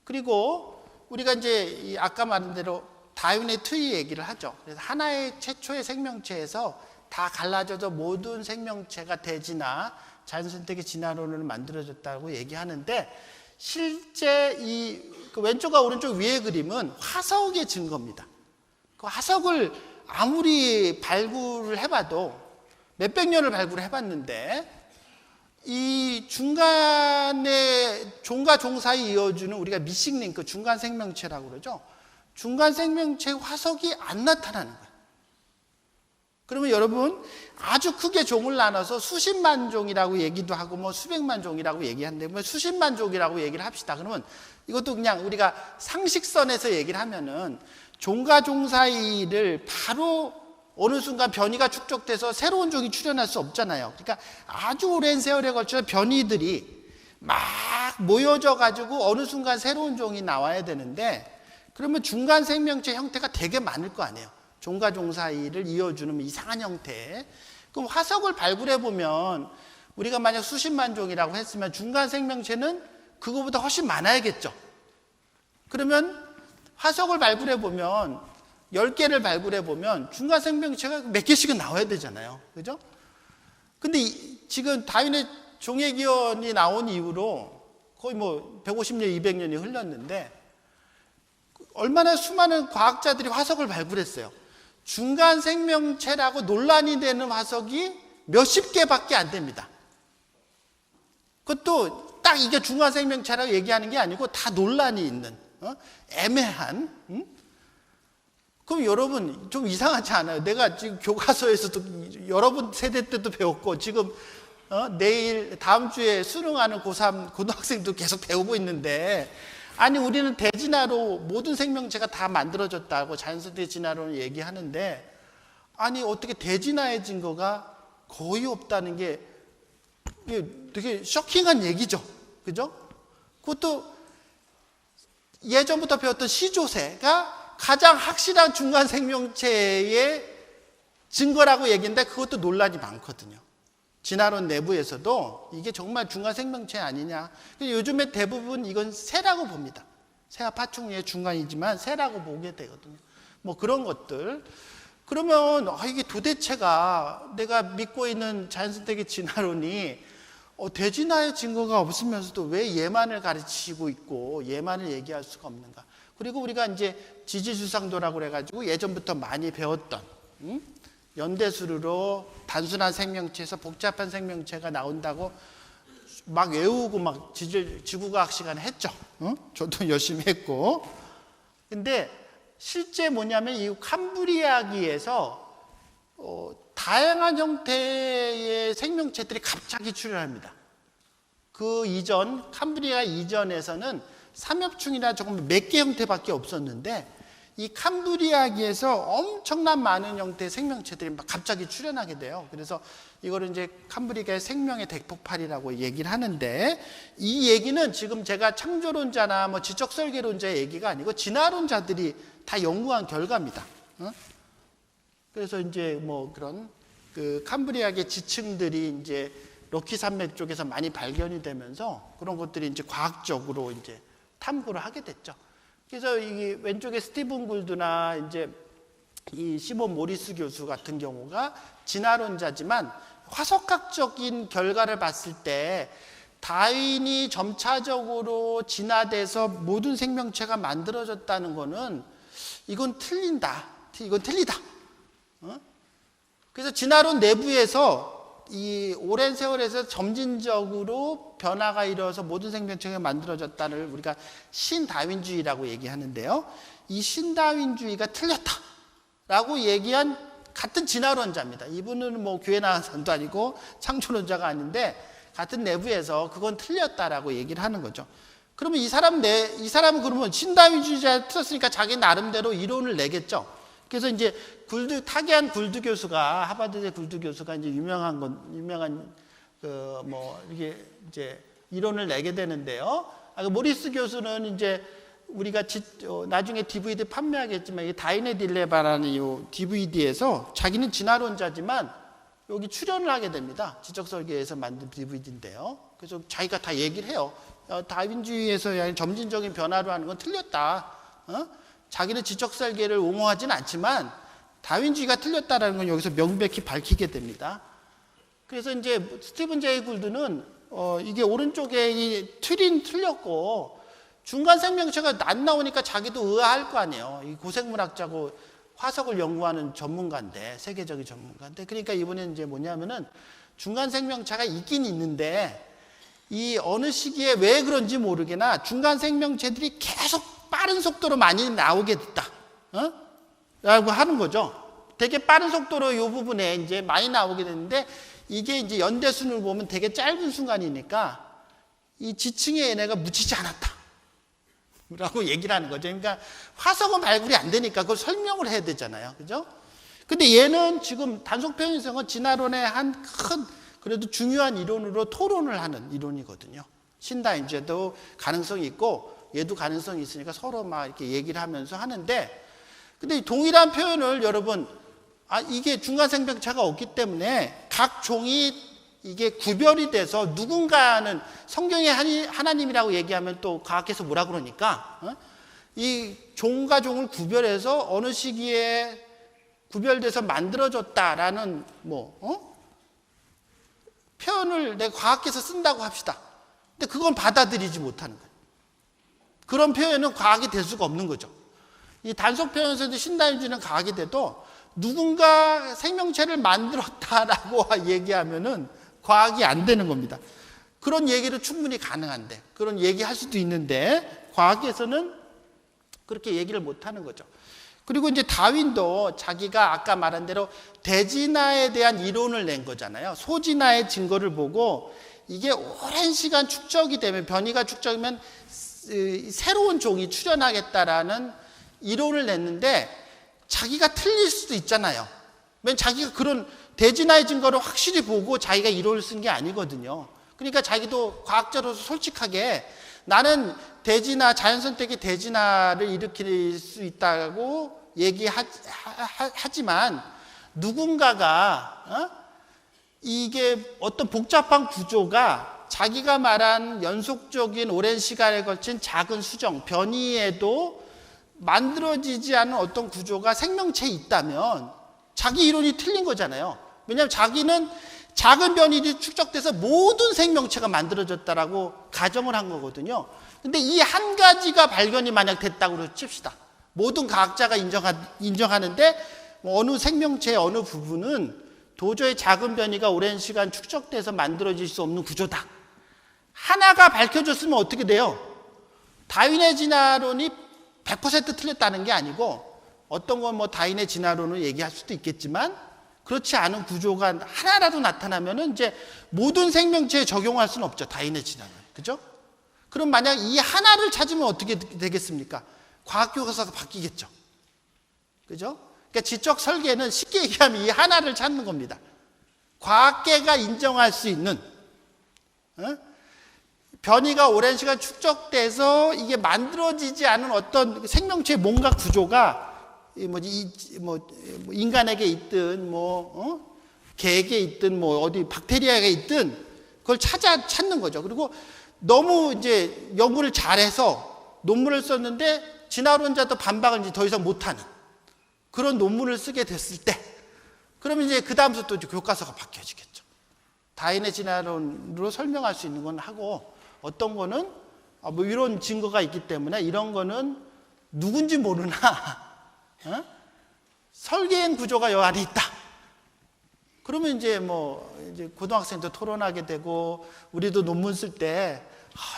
Speaker 1: 그리고 우리가 이제 아까 말한 대로 다윈의 트리 얘기를 하죠. 그래서 하나의 최초의 생명체에서 다 갈라져서 모든 생명체가 대진화, 자연선택의 진화론을 만들어졌다고 얘기하는데 실제 그 왼쪽과 오른쪽 위의 그림은 화석의 증거입니다. 그 화석을 아무리 발굴을 해봐도 몇백 년을 발굴을 해봤는데 이 중간에 종과 종 사이 이어주는 우리가 미싱 링크, 중간 생명체라고 그러죠. 중간 생명체 화석이 안 나타나는 거예요. 그러면 여러분 아주 크게 종을 나눠서 수십만 종이라고 얘기도 하고 뭐 수백만 종이라고 얘기하는데 뭐 수십만 종이라고 얘기를 합시다. 그러면 이것도 그냥 우리가 상식선에서 얘기를 하면은 종과 종 사이를 바로 어느 순간 변이가 축적돼서 새로운 종이 출현할 수 없잖아요. 그러니까 아주 오랜 세월에 걸쳐 변이들이 막 모여져 가지고 어느 순간 새로운 종이 나와야 되는데 그러면 중간 생명체 형태가 되게 많을 거 아니에요. 종과 종 사이를 이어주는 이상한 형태. 그럼 화석을 발굴해 보면 우리가 만약 수십만 종이라고 했으면 중간 생명체는 그거보다 훨씬 많아야겠죠. 그러면 화석을 발굴해 보면 10개를 발굴해 보면 중간 생명체가 몇 개씩은 나와야 되잖아요. 그죠? 근데 지금 다윈의 종의기원이 나온 이후로 거의 뭐 150년, 200년이 흘렀는데 얼마나 수많은 과학자들이 화석을 발굴했어요. 중간 생명체라고 논란이 되는 화석이 몇십 개밖에 안 됩니다. 그것도 딱 이게 중간 생명체라고 얘기하는 게 아니고 다 논란이 있는 애매한. 그럼 여러분 좀 이상하지 않아요? 내가 지금 교과서에서도 여러분 세대 때도 배웠고 지금 내일 다음 주에 수능하는 고3 고등학생도 계속 배우고 있는데, 아니 우리는 대진화로 모든 생명체가 다 만들어졌다고 자연스레 진화론을 얘기하는데, 아니 어떻게 대진화의 증거가 거의 없다는 게 이게 되게 쇼킹한 얘기죠. 그죠? 그것도 예전부터 배웠던 시조새가 가장 확실한 중간 생명체의 증거라고 얘기했는데 그것도 논란이 많거든요. 진화론 내부에서도 이게 정말 중간 생명체 아니냐. 요즘에 대부분 이건 새라고 봅니다. 새와 파충류의 중간이지만 새라고 보게 되거든요. 뭐 그런 것들. 그러면 이게 도대체가 내가 믿고 있는 자연선택의 진화론이 대진화의 증거가 없으면서도 왜 얘만을 가르치고 있고 얘만을 얘기할 수가 없는가. 그리고 우리가 이제 지지주상도라고 그래가지고 예전부터 많이 배웠던 연대수르로 단순한 생명체에서 복잡한 생명체가 나온다고 막 외우고 막 지구과학 시간에 했죠. 저도 열심히 했고. 근데 실제 뭐냐면 이 캄브리아기에서 다양한 형태의 생명체들이 갑자기 출현합니다. 그 이전, 캄브리아 이전에서는 삼엽충이나 조금 몇 개 형태밖에 없었는데 이 캄브리아기에서 엄청난 많은 형태의 생명체들이 막 갑자기 출현하게 돼요. 그래서 이거를 이제 캄브리아의 생명의 대폭발이라고 얘기를 하는데, 이 얘기는 지금 제가 창조론자나 뭐 지적설계론자의 얘기가 아니고 진화론자들이 다 연구한 결과입니다. 그래서 이제 뭐 그런 그 캄브리아의 지층들이 이제 럭키 산맥 쪽에서 많이 발견이 되면서 그런 것들이 이제 과학적으로 이제 탐구를 하게 됐죠. 그래서 이 왼쪽에 스티븐 굴드나 이제 이 시몬 모리스 교수 같은 경우가 진화론자지만 화석학적인 결과를 봤을 때 다윈이 점차적으로 진화돼서 모든 생명체가 만들어졌다는 거는 이건 틀린다. 이건 틀리다. 그래서 진화론 내부에서 이 오랜 세월에서 점진적으로 변화가 이루어서 모든 생명체가 만들어졌다를 우리가 신다윈주의라고 얘기하는데요. 이 신다윈주의가 틀렸다라고 얘기한 같은 진화론자입니다. 이분은 뭐 교회 나간 사람도 아니고 창조론자가 아닌데 같은 내부에서 그건 틀렸다라고 얘기를 하는 거죠. 그러면 이 사람은 그러면 신다윈주의자 틀었으니까 자기 나름대로 이론을 내겠죠. 그래서 이제 타계한 굴드 교수가, 하버드대 굴드 교수가 이제 유명한 이게 이제 이론을 내게 되는데요. 모리스 교수는 이제 우리가 나중에 DVD 판매하겠지만 이 다윈의 딜레마라는 이 DVD에서 자기는 진화론자지만 여기 출연을 하게 됩니다. 지적설계에서 만든 DVD인데요. 그래서 자기가 다 얘기를 해요. 다윈주의에서 점진적인 변화로 하는 건 틀렸다. 자기는 지적설계를 옹호하지는 않지만 다윈주의가 틀렸다라는 건 여기서 명백히 밝히게 됩니다. 그래서 이제 스티븐 제이 굴드는 이게 오른쪽에 이 틀인 틀렸고 중간 생명체가 안 나오니까 자기도 의아할 거 아니에요. 이 고생물학자고 화석을 연구하는 전문가인데, 세계적인 전문가인데, 그러니까 이번에는 이제 뭐냐면은 중간 생명체가 있긴 있는데 이 어느 시기에 왜 그런지 모르게나 중간 생명체들이 계속 빠른 속도로 많이 나오게 됐다. 라고 하는 거죠. 되게 빠른 속도로 이 부분에 이제 많이 나오게 됐는데 이게 이제 연대순을 보면 되게 짧은 순간이니까 이 지층에 얘네가 묻히지 않았다. 라고 얘기를 하는 거죠. 그러니까 화석은 발굴이 안 되니까 그걸 설명을 해야 되잖아요. 그죠? 근데 얘는 지금 단속 편의성은 진화론의 한 큰 그래도 중요한 이론으로 토론을 하는 이론이거든요. 신다윈주의도 가능성이 있고 얘도 가능성이 있으니까 서로 막 이렇게 얘기를 하면서 하는데, 근데 동일한 표현을 여러분, 이게 중간 생명체가 없기 때문에 각 종이 이게 구별이 돼서 누군가는 성경의 하나님이라고 얘기하면 또 과학에서 뭐라 그러니까 이 종과 종을 구별해서 어느 시기에 구별돼서 만들어졌다라는 표현을 내가 과학에서 쓴다고 합시다. 근데 그건 받아들이지 못하는 거예요. 그런 표현은 과학이 될 수가 없는 거죠. 이 단속 표현에서도 신다윈주의는 과학이 돼도 누군가 생명체를 만들었다라고 얘기하면은 과학이 안 되는 겁니다. 그런 얘기도 충분히 가능한데, 그런 얘기할 수도 있는데 과학에서는 그렇게 얘기를 못 하는 거죠. 그리고 이제 다윈도 자기가 아까 말한 대로 대진화에 대한 이론을 낸 거잖아요. 소진화의 증거를 보고 이게 오랜 시간 축적이 되면, 변이가 축적이면 새로운 종이 출현하겠다라는 이론을 냈는데 자기가 틀릴 수도 있잖아요. 왜냐면 자기가 그런 대진화의 증거를 확실히 보고 자기가 이론을 쓴 게 아니거든요. 그러니까 자기도 과학자로서 솔직하게 나는 대진화, 자연선택의 대진화를 일으킬 수 있다고 얘기하지만 누군가가 이게 어떤 복잡한 구조가 자기가 말한 연속적인 오랜 시간에 걸친 작은 수정, 변이에도 만들어지지 않은 어떤 구조가 생명체에 있다면 자기 이론이 틀린 거잖아요. 왜냐하면 자기는 작은 변이들이 축적돼서 모든 생명체가 만들어졌다라고 가정을 한 거거든요. 근데 이 한 가지가 발견이 만약 됐다고 칩시다. 모든 과학자가 인정하는데 어느 생명체의 어느 부분은 도저히 작은 변이가 오랜 시간 축적돼서 만들어질 수 없는 구조다. 하나가 밝혀졌으면 어떻게 돼요? 다윈의 진화론이 100% 틀렸다는 게 아니고 어떤 건 뭐 다윈의 진화론을 얘기할 수도 있겠지만 그렇지 않은 구조가 하나라도 나타나면은 이제 모든 생명체에 적용할 수는 없죠. 다윈의 진화론. 그죠? 그럼 만약 이 하나를 찾으면 어떻게 되겠습니까? 과학 교과서가 바뀌겠죠. 그죠? 그러니까 지적 설계는 쉽게 얘기하면 이 하나를 찾는 겁니다. 과학계가 인정할 수 있는 변이가 오랜 시간 축적돼서 이게 만들어지지 않은 어떤 생명체의 뭔가 구조가 인간에게 있든 개에게 있든 어디 박테리아에 있든 그걸 찾는 거죠. 그리고 너무 이제 연구를 잘해서 논문을 썼는데 진화론자도 반박을 이제 더 이상 못하는 그런 논문을 쓰게 됐을 때, 그러면 이제 그 다음부터 또 이제 교과서가 바뀌어지겠죠. 다윈의 진화론으로 설명할 수 있는 건 하고, 어떤 거는 뭐 이런 증거가 있기 때문에 이런 거는 누군지 모르나 설계한 구조가 여 안에 있다. 그러면 이제 이제 고등학생도 토론하게 되고, 우리도 논문 쓸 때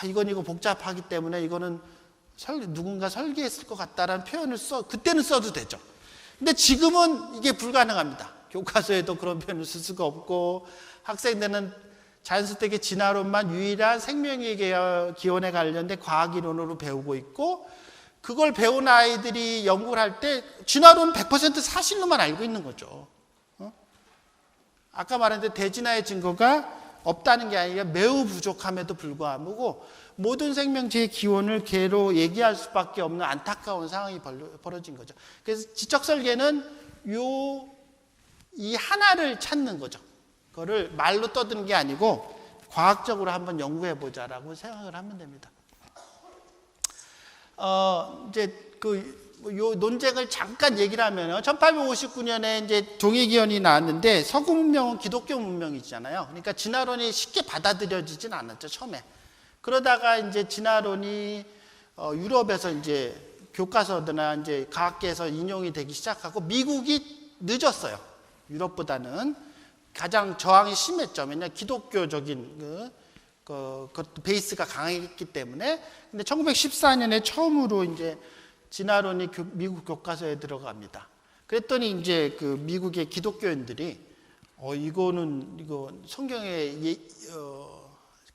Speaker 1: 이거 복잡하기 때문에 이거는 누군가 설계했을 것 같다라는 표현을 그때는 써도 되죠. 근데 지금은 이게 불가능합니다. 교과서에도 그런 표현을 쓸 수가 없고, 학생들은 자연선택의 진화론만 유일한 생명의 기원에 관련된 과학이론으로 배우고 있고, 그걸 배운 아이들이 연구를 할 때 진화론은 100% 사실로만 알고 있는 거죠. 아까 말한 대진화의 증거가 없다는 게 아니라 매우 부족함에도 불구하고 모든 생명체의 기원을 개로 얘기할 수밖에 없는 안타까운 상황이 벌어진 거죠. 그래서 지적 설계는 이 하나를 찾는 거죠. 그거를 말로 떠드는 게 아니고 과학적으로 한번 연구해 보자라고 생각을 하면 됩니다. 이제 요 논쟁을 잠깐 얘기를 하면요. 1859년에 이제 종이기원이 나왔는데, 서구 문명은 기독교 문명이잖아요. 그러니까 진화론이 쉽게 받아들여지진 않았죠, 처음에. 그러다가 이제 진화론이 유럽에서 이제 교과서나 이제 과학계에서 인용이 되기 시작하고, 미국이 늦었어요. 유럽보다는 가장 저항이 심했죠. 왜냐하면 기독교적인 그 베이스가 강했기 때문에. 근데 1914년에 처음으로 이제 진화론이 미국 교과서에 들어갑니다. 그랬더니 이제 그 미국의 기독교인들이 이거 성경에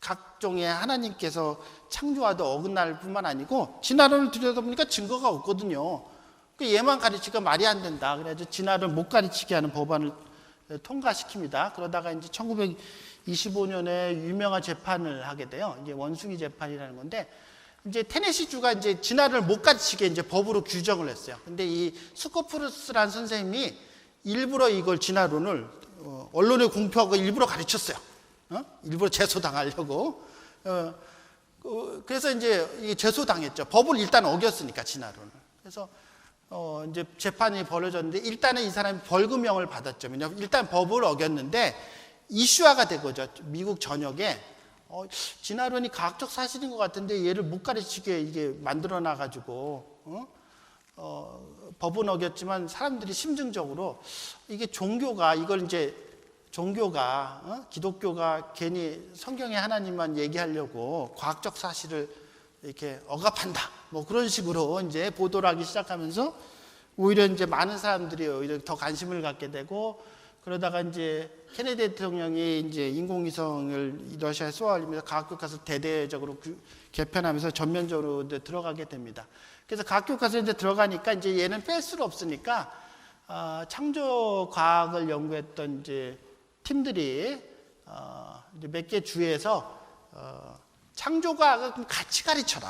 Speaker 1: 각종의 하나님께서 창조하도 어긋날 뿐만 아니고 진화론을 들여다보니까 증거가 없거든요. 얘만 가르치니까 말이 안 된다. 그래서 진화를 못 가르치게 하는 법안을 통과시킵니다. 그러다가 이제 1925년에 유명한 재판을 하게 돼요. 이제 원숭이 재판이라는 건데, 이제 테네시주가 이제 진화를 못 가르치게 이제 법으로 규정을 했어요. 근데 이 스코프루스라는 선생님이 일부러 이걸 진화론을 언론에 공표하고 일부러 가르쳤어요. 일부러 제소당하려고. 그래서 이제 이게 제소당했죠. 법을 일단 어겼으니까 진화론을. 그래서 이제 재판이 벌어졌는데, 일단은 이 사람이 벌금형을 받았죠. 왜냐하면 일단 법을 어겼는데 이슈화가 된 거죠. 미국 전역에 진화론이 과학적 사실인 것 같은데 얘를 못 가르치게 이게 만들어 놔가지고 법은 어겼지만 사람들이 심증적으로 이게 종교가 기독교가 괜히 성경의 하나님만 얘기하려고 과학적 사실을 이렇게 억압한다. 뭐 그런 식으로 이제 보도를 하기 시작하면서 오히려 이제 많은 사람들이 오히려 더 관심을 갖게 되고, 그러다가 이제 케네디 대통령이 이제 인공위성을 러시아에 쏘아올리면서 과학교과서 대대적으로 개편하면서 전면적으로 들어가게 됩니다. 그래서 과학교과서에 이제 들어가니까 이제 얘는 뺄 수가 없으니까 창조 과학을 연구했던 이제 팀들이 이제 몇 개 주에서 창조 과학을 좀 같이 가르쳐라.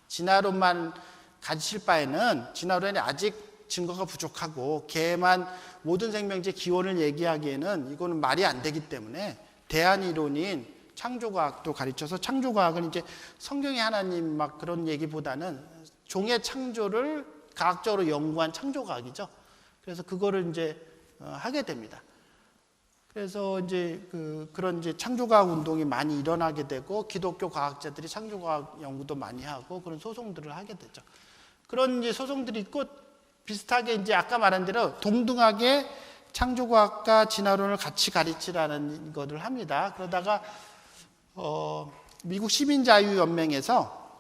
Speaker 1: 진화론만 가르칠 바에는 진화론에 아직 증거가 부족하고 걔만 모든 생명체 기원을 얘기하기에는 이거는 말이 안 되기 때문에 대안이론인 창조과학도 가르쳐서, 창조과학은 이제 성경의 하나님 막 그런 얘기보다는 종의 창조를 과학적으로 연구한 창조과학이죠. 그래서 그거를 이제 하게 됩니다. 그래서 이제 그런 이제 창조과학 운동이 많이 일어나게 되고, 기독교 과학자들이 창조과학 연구도 많이 하고 그런 소송들을 하게 되죠. 그런 이제 소송들이 있고, 비슷하게 이제 아까 말한 대로 동등하게 창조과학과 진화론을 같이 가르치라는 것을 합니다. 그러다가 미국 시민자유연맹에서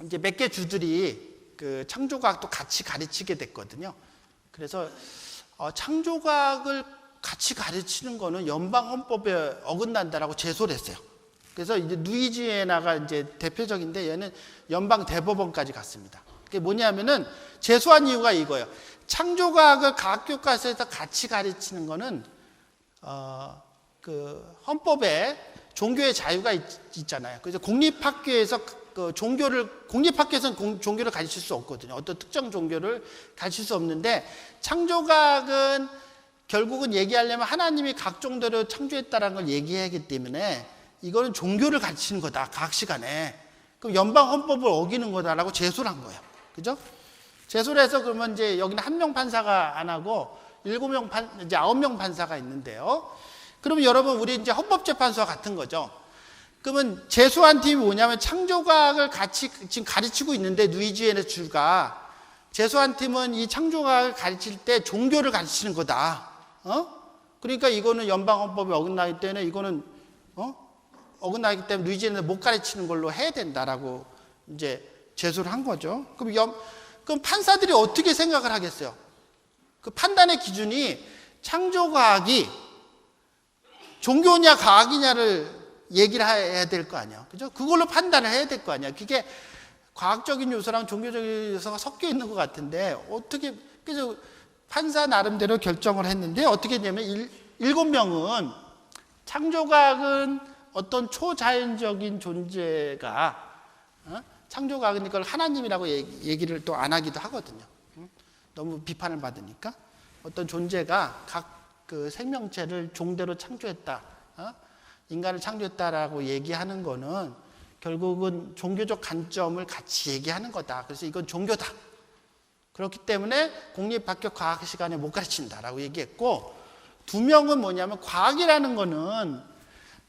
Speaker 1: 이제 몇 개 주들이 그 창조과학도 같이 가르치게 됐거든요. 그래서 창조과학을 같이 가르치는 거는 연방 헌법에 어긋난다라고 제소를 했어요. 그래서 이제 루이지애나가 이제 대표적인데, 얘는 연방 대법원까지 갔습니다. 그게 뭐냐면은 제소한 이유가 이거예요. 창조과학을 과학교과서에서 같이 가르치는 거는 그 헌법에 종교의 자유가 있잖아요. 그래서 공립학교에서 공립학교에서는 종교를 가르칠 수 없거든요. 어떤 특정 종교를 가르칠 수 없는데, 창조과학은 결국은 얘기하려면 하나님이 각 종교를 창조했다라는 걸 얘기해야 하기 때문에 이거는 종교를 가르치는 거다, 과학 시간에. 그럼 연방 헌법을 어기는 거다라고 제소를 한 거예요. 그죠? 제소를 해서 그러면 이제 여기는 1명 판사가 안 하고 9명 판사가 있는데요. 그러면 여러분, 우리 이제 헌법재판소와 같은 거죠. 그러면 제소한 팀이 뭐냐면, 창조과학을 같이 지금 가르치고 있는데, 루이지애나 주가 제소한 팀은 이 창조과학을 가르칠 때 종교를 가르치는 거다. 그러니까 이거는 연방 헌법에 어긋나기 때문에 이거는 어긋나기 때문에 루이지애나는 못 가르치는 걸로 해야 된다라고 이제 제소를 한 거죠. 그럼 판사들이 어떻게 생각을 하겠어요? 그 판단의 기준이 창조과학이 종교냐 과학이냐를 얘기를 해야 될 거 아니야. 그죠? 그걸로 판단을 해야 될 거 아니야. 그게 과학적인 요소랑 종교적인 요소가 섞여 있는 것 같은데, 어떻게, 그래서 판사 나름대로 결정을 했는데, 어떻게 했냐면, 7명은 창조과학은 어떤 초자연적인 존재가, 창조과학은 이걸 하나님이라고 얘기를 또 안 하기도 하거든요. 너무 비판을 받으니까. 어떤 존재가 각 그 생명체를 종대로 창조했다, 인간을 창조했다라고 얘기하는 거는 결국은 종교적 관점을 같이 얘기하는 거다. 그래서 이건 종교다. 그렇기 때문에 공립학교 과학 시간에 못 가르친다라고 얘기했고, 2명은 뭐냐면, 과학이라는 거는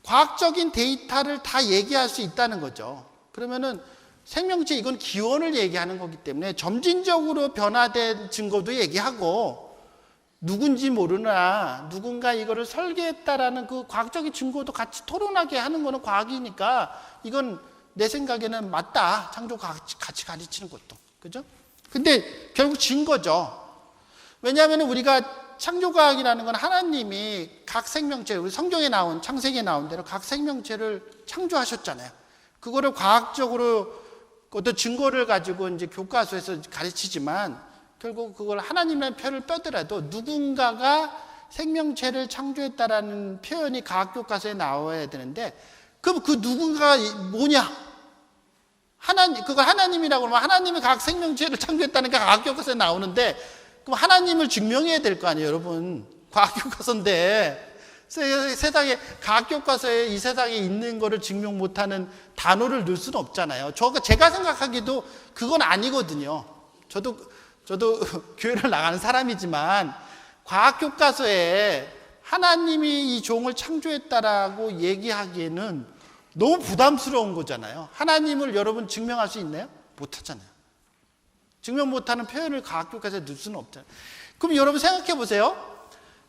Speaker 1: 과학적인 데이터를 다 얘기할 수 있다는 거죠. 그러면은 생명체, 이건 기원을 얘기하는 거기 때문에 점진적으로 변화된 증거도 얘기하고, 누군지 모르나 누군가 이거를 설계했다라는 그 과학적인 증거도 같이 토론하게 하는 거는 과학이니까, 이건 내 생각에는 맞다. 창조과학 같이 가르치는 것도. 그죠? 근데 결국 진 거죠. 왜냐하면 우리가 창조과학이라는 건 하나님이 각 생명체, 우리 성경에 나온, 창세기에 나온 대로 각 생명체를 창조하셨잖아요. 그거를 과학적으로 어떤 증거를 가지고 이제 교과서에서 가르치지만, 결국 그걸 하나님이라는 표현을 빼더라도 누군가가 생명체를 창조했다라는 표현이 과학교과서에 나와야 되는데, 그럼 그 누군가가 뭐냐? 그걸 하나님이라고 하면, 하나님이 각 생명체를 창조했다니까 과학교과서에 나오는데, 그럼 하나님을 증명해야 될 거 아니에요, 여러분. 과학교과서인데. 세상에, 과학교과서에 이 세상에 있는 거를 증명 못하는 단어를 넣을 수는 없잖아요. 제가 생각하기도 그건 아니거든요. 저도 교회를 나가는 사람이지만, 과학교과서에 하나님이 이 종을 창조했다라고 얘기하기에는 너무 부담스러운 거잖아요. 하나님을 여러분 증명할 수 있나요? 못하잖아요. 증명 못하는 표현을 과학교과서에 넣을 수는 없잖아요. 그럼 여러분 생각해 보세요.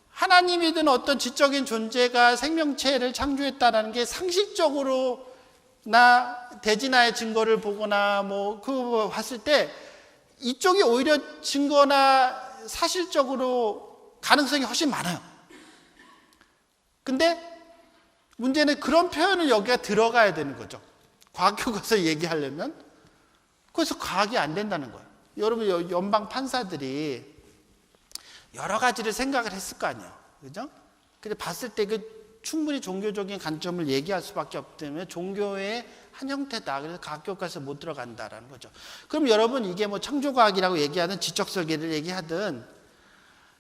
Speaker 1: 하나님이든 어떤 지적인 존재가 생명체를 창조했다라는 게 상식적으로나 대진화의 증거를 보거나 그거 봤을 때 이쪽이 오히려 증거나 사실적으로 가능성이 훨씬 많아요. 근데 문제는 그런 표현을 여기가 들어가야 되는 거죠. 과학교과서 얘기하려면. 그래서 과학이 안 된다는 거예요. 여러분, 연방 판사들이 여러 가지를 생각을 했을 거 아니에요. 그죠? 근데 봤을 때 충분히 종교적인 관점을 얘기할 수밖에 없기 때문에 종교의 한 형태다. 그래서 과학교과서에 못 들어간다라는 거죠. 그럼 여러분, 이게 뭐 창조과학이라고 얘기하든 지적설계를 얘기하든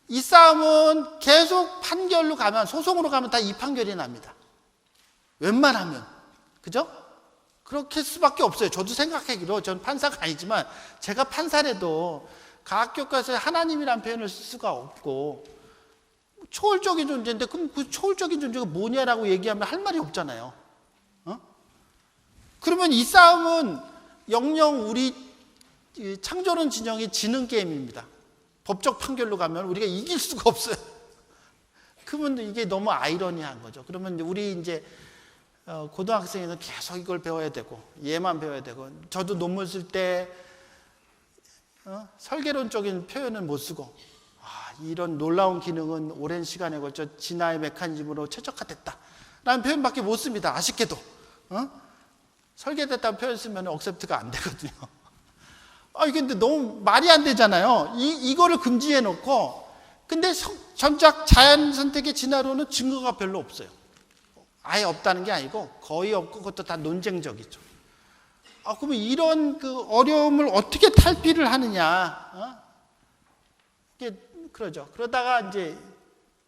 Speaker 1: 이 싸움은 계속 판결로 가면, 소송으로 가면 다 이 판결이 납니다. 웬만하면. 그죠? 그렇게 수밖에 없어요. 저도 생각하기로, 전 판사가 아니지만 제가 판사라도 과학교과서에 하나님이라는 표현을 쓸 수가 없고 초월적인 존재인데 그럼 그 초월적인 존재가 뭐냐라고 얘기하면 할 말이 없잖아요. 그러면 이 싸움은 영영 우리 창조론 진영이 지는 게임입니다. 법적 판결로 가면 우리가 이길 수가 없어요. 그러면 이게 너무 아이러니한 거죠. 그러면 우리 이제 고등학생에는 계속 이걸 배워야 되고 얘만 배워야 되고, 저도 논문 쓸 때 설계론적인 표현은 못 쓰고, 이런 놀라운 기능은 오랜 시간에 걸쳐 진화의 메커니즘으로 최적화됐다 라는 표현밖에 못 씁니다. 아쉽게도 설계됐다는 표현 쓰면 억셉트가 안 되거든요. 이게 근데 너무 말이 안 되잖아요. 이거를 금지해 놓고, 근데 전작 자연 선택의 진화론은 증거가 별로 없어요. 아예 없다는 게 아니고 거의 없고 그것도 다 논쟁적이죠. 그러면 이런 그 어려움을 어떻게 탈피를 하느냐? 이게 그러죠. 그러다가 이제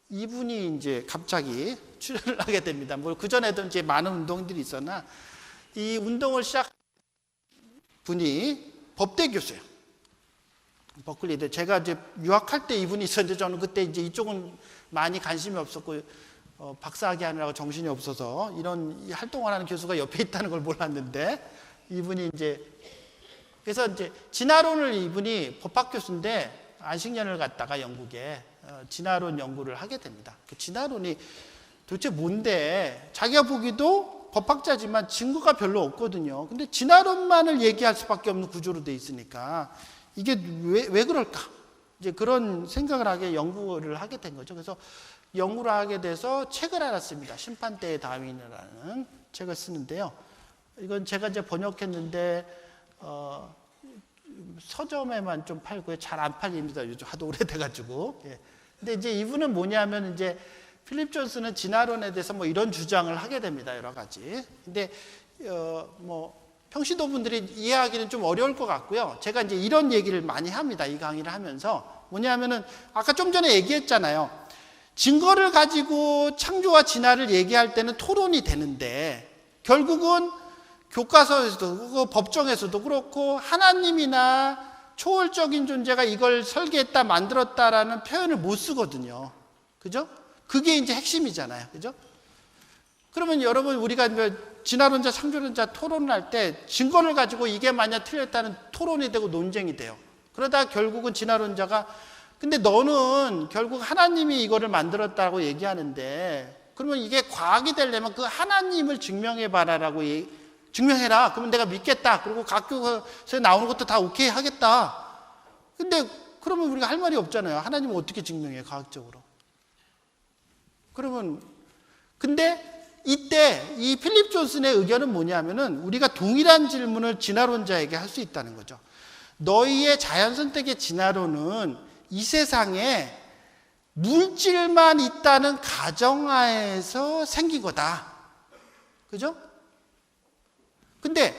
Speaker 1: 이분이 이제 갑자기 출연을 하게 됩니다. 뭐 그전에도 이제 많은 운동들이 있었나, 이 운동을 시작 분이 법대 교수예요. 버클리대. 제가 이제 유학할 때 이분이 있었는데 저는 그때 이제 이쪽은 많이 관심이 없었고 박사학위 하느라고 정신이 없어서 이런 활동을 하는 교수가 옆에 있다는 걸 몰랐는데, 이분이 이제 그래서 이제 진화론을, 이분이 법학 교수인데 안식년을 갔다가 영국에 진화론 연구를 하게 됩니다. 그 진화론이 도대체 뭔데, 자기가 보기도 법학자지만 증거가 별로 없거든요. 근데 진화론만을 얘기할 수밖에 없는 구조로 돼 있으니까 이게 왜 그럴까? 이제 그런 생각을 하게 연구를 하게 된 거죠. 그래서 연구를 하게 돼서 책을 하나 씁니다. 심판대의 다윈이라는 책을 쓰는데요. 이건 제가 이제 번역했는데 서점에만 좀 팔고요. 잘 안 팔립니다. 요즘 하도 오래돼가지고. 예. 근데 이제 이분은 뭐냐면, 이제 필립 존스는 진화론에 대해서 뭐 이런 주장을 하게 됩니다. 여러 가지. 근데 뭐 평신도 분들이 이해하기는 좀 어려울 것 같고요. 제가 이제 이런 얘기를 많이 합니다. 이 강의를 하면서. 뭐냐면은 아까 좀 전에 얘기했잖아요. 증거를 가지고 창조와 진화를 얘기할 때는 토론이 되는데, 결국은 교과서에서도 그렇고 법정에서도 그렇고 하나님이나 초월적인 존재가 이걸 설계했다 만들었다라는 표현을 못 쓰거든요. 그죠? 그게 이제 핵심이잖아요. 그죠? 그러면 여러분, 우리가 진화론자, 창조론자 토론을 할 때 증거를 가지고 이게 만약 틀렸다는 토론이 되고 논쟁이 돼요. 그러다 결국은 진화론자가, 근데 너는 결국 하나님이 이거를 만들었다고 얘기하는데, 그러면 이게 과학이 되려면 그 하나님을 증명해봐라라고 증명해라. 그러면 내가 믿겠다. 그리고 학교에서 나오는 것도 다 오케이 하겠다. 근데 그러면 우리가 할 말이 없잖아요. 하나님을 어떻게 증명해, 과학적으로. 그러면, 근데 이때 이 필립 존슨의 의견은 뭐냐면은, 우리가 동일한 질문을 진화론자에게 할 수 있다는 거죠. 너희의 자연 선택의 진화론은 이 세상에 물질만 있다는 가정하에서 생긴 거다. 그죠? 근데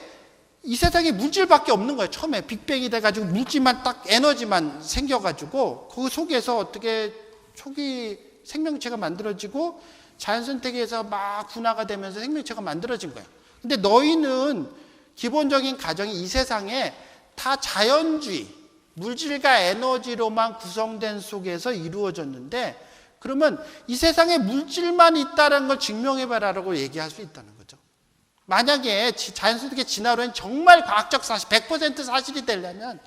Speaker 1: 이 세상에 물질밖에 없는 거예요. 처음에 빅뱅이 돼가지고 물질만 딱, 에너지만 생겨가지고 그 속에서 어떻게 초기 생명체가 만들어지고 자연 선택에서 막 분화가 되면서 생명체가 만들어진 거예요. 근데 너희는 기본적인 가정이 이 세상에 다 자연주의, 물질과 에너지로만 구성된 속에서 이루어졌는데, 그러면 이 세상에 물질만 있다는 걸 증명해봐라라고 얘기할 수 있다는 거죠. 만약에 자연선택의 진화론이 정말 과학적 사실, 100% 사실이 되려면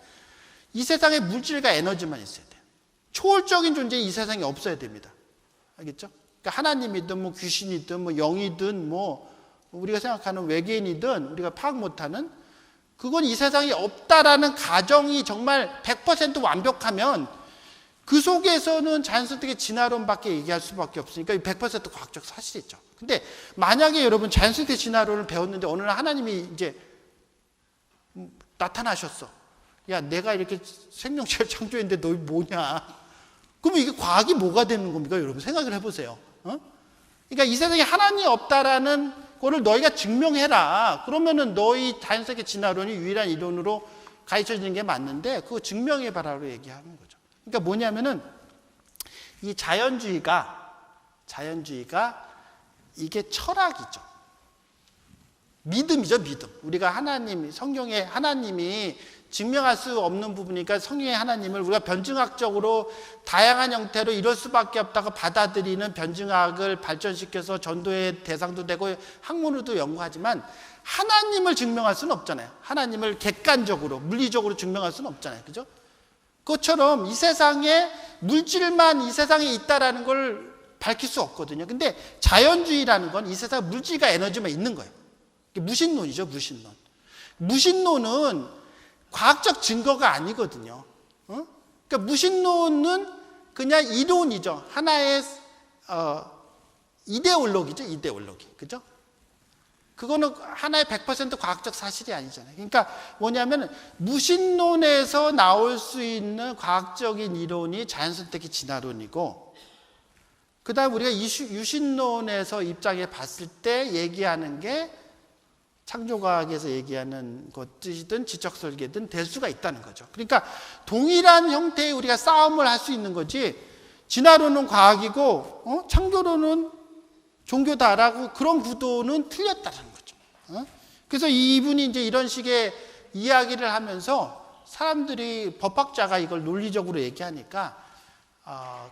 Speaker 1: 이 세상에 물질과 에너지만 있어야 돼요. 초월적인 존재는 이 세상에 없어야 됩니다. 알겠죠? 그러니까 하나님이든 뭐 귀신이든 뭐 영이든 뭐 우리가 생각하는 외계인이든 우리가 파악 못하는 그건 이 세상에 없다라는 가정이 정말 100% 완벽하면 그 속에서는 자연선택의 진화론밖에 얘기할 수밖에 없으니까 100% 과학적 사실이죠. 근데 만약에 여러분 자연선택의 진화론을 배웠는데 어느 날 하나님이 이제 나타나셨어. 야, 내가 이렇게 생명체를 창조했는데 너 뭐냐? 그러면 이게 과학이 뭐가 되는 겁니까? 여러분 생각을 해보세요. 그러니까 이 세상에 하나님이 없다라는 거를 너희가 증명해라. 그러면은 너희 자연세계 진화론이 유일한 이론으로 가르쳐지는 게 맞는데 그거 증명해봐라로 얘기하는 거죠. 그러니까 뭐냐면은 이 자연주의가 이게 철학이죠. 믿음이죠, 믿음. 우리가 하나님, 성경에 하나님이 증명할 수 없는 부분이니까 성경의 하나님을 우리가 변증학적으로 다양한 형태로 이럴 수밖에 없다고 받아들이는 변증학을 발전시켜서 전도의 대상도 되고 학문으로도 연구하지만 하나님을 증명할 수는 없잖아요. 하나님을 객관적으로, 물리적으로 증명할 수는 없잖아요. 그죠? 그것처럼 이 세상에 물질만 이 세상에 있다라는 걸 밝힐 수 없거든요. 근데 자연주의라는 건 이 세상에 물질과 에너지만 있는 거예요. 무신론이죠, 무신론. 무신론은 과학적 증거가 아니거든요. 그러니까 무신론은 그냥 이론이죠. 하나의 이데올로기죠, 이데올로기. 그죠? 그거는 하나의 100% 과학적 사실이 아니잖아요. 그러니까 뭐냐면 무신론에서 나올 수 있는 과학적인 이론이 자연선택의 진화론이고, 그 다음 우리가 유신론에서 입장해 봤을 때 얘기하는 게 창조과학에서 얘기하는 것이든 지적설계든 될 수가 있다는 거죠. 그러니까 동일한 형태의 우리가 싸움을 할 수 있는 거지, 진화론은 과학이고 창조론은 종교다라고 그런 구도는 틀렸다는 거죠. 그래서 이분이 이제 이런 식의 이야기를 하면서 사람들이 법학자가 이걸 논리적으로 얘기하니까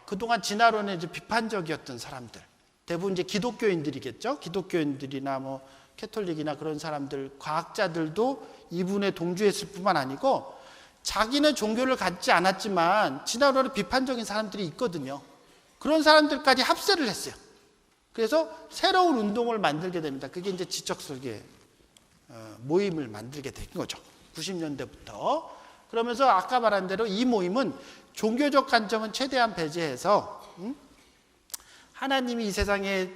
Speaker 1: 그동안 진화론에 이제 비판적이었던 사람들, 대부분 이제 기독교인들이겠죠. 기독교인들이나 뭐 캐톨릭이나 그런 사람들, 과학자들도 이분에 동조했을 뿐만 아니고 자기는 종교를 갖지 않았지만 진화론에 비판적인 사람들이 있거든요. 그런 사람들까지 합세를 했어요. 그래서 새로운 운동을 만들게 됩니다. 그게 이제 지적설계 모임을 만들게 된 거죠. 90년대부터. 그러면서 아까 말한 대로 이 모임은 종교적 관점은 최대한 배제해서 하나님이 이 세상에서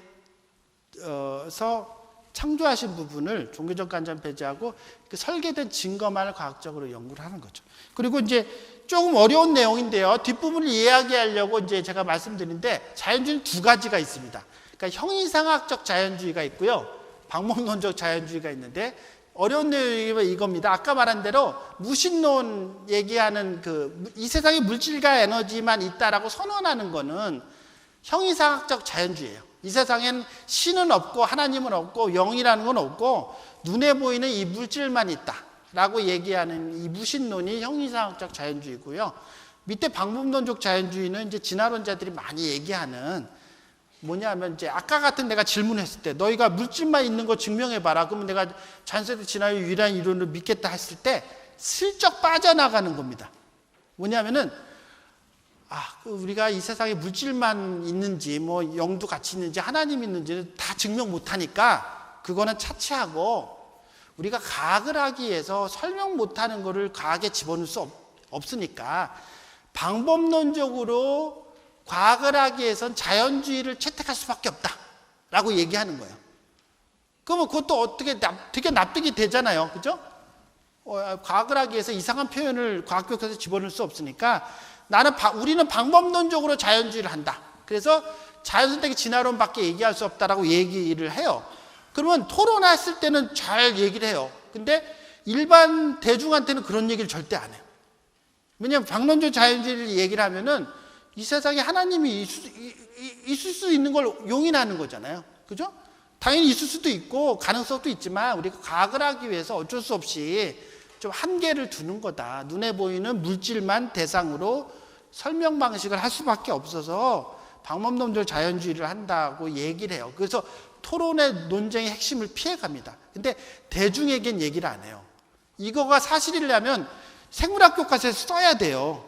Speaker 1: 창조하신 부분을 종교적 관점 배제하고 그 설계된 증거만을 과학적으로 연구를 하는 거죠. 그리고 이제 조금 어려운 내용인데요. 뒷부분을 이야기하려고 이제 제가 말씀드리는데 자연주의는 두 가지가 있습니다. 그러니까 형이상학적 자연주의가 있고요. 방법론적 자연주의가 있는데 어려운 내용이 이겁니다. 아까 말한 대로 무신론 얘기하는 이 세상에 물질과 에너지만 있다라고 선언하는 거는 형이상학적 자연주의예요. 이 세상엔 신은 없고 하나님은 없고 영이라는 건 없고 눈에 보이는 이 물질만 있다라고 얘기하는 이 무신론이 형이상학적 자연주의고요. 밑에 방법론적 자연주의는 이제 진화론자들이 많이 얘기하는 뭐냐면 이제 아까 같은 내가 질문했을 때 너희가 물질만 있는 거 증명해봐라. 그러면 내가 자연선택 진화의 유일한 이론을 믿겠다 했을 때 슬쩍 빠져나가는 겁니다. 뭐냐면은 우리가 이 세상에 물질만 있는지 뭐 영도 같이 있는지 하나님이 있는지를 다 증명 못하니까 그거는 차치하고 우리가 과학을 하기 위해서 설명 못하는 거를 과학에 집어넣을 수 없으니까 방법론적으로 과학을 하기 위해선 자연주의를 채택할 수밖에 없다라고 얘기하는 거예요. 그러면 그것도 어떻게 되게 납득이 되잖아요. 그죠? 과학을 하기 위해서 이상한 표현을 과학교과서에 집어넣을 수 없으니까 우리는 방법론적으로 자연주의를 한다. 그래서 자연선택의 진화론밖에 얘기할 수 없다라고 얘기를 해요. 그러면 토론했을 때는 잘 얘기를 해요. 근데 일반 대중한테는 그런 얘기를 절대 안 해요. 왜냐하면 방론적 자연주의를 얘기를 하면은 이 세상에 하나님이 있을 수 있는 걸 용인하는 거잖아요. 그죠? 당연히 있을 수도 있고 가능성도 있지만 우리가 과학을 하기 위해서 어쩔 수 없이 좀 한계를 두는 거다. 눈에 보이는 물질만 대상으로 설명 방식을 할 수밖에 없어서 방법론적 자연주의를 한다고 얘기를 해요. 그래서 토론의 논쟁의 핵심을 피해갑니다. 근데 대중에겐 얘기를 안 해요. 이거가 사실이려면 생물학 교과서에 써야 돼요.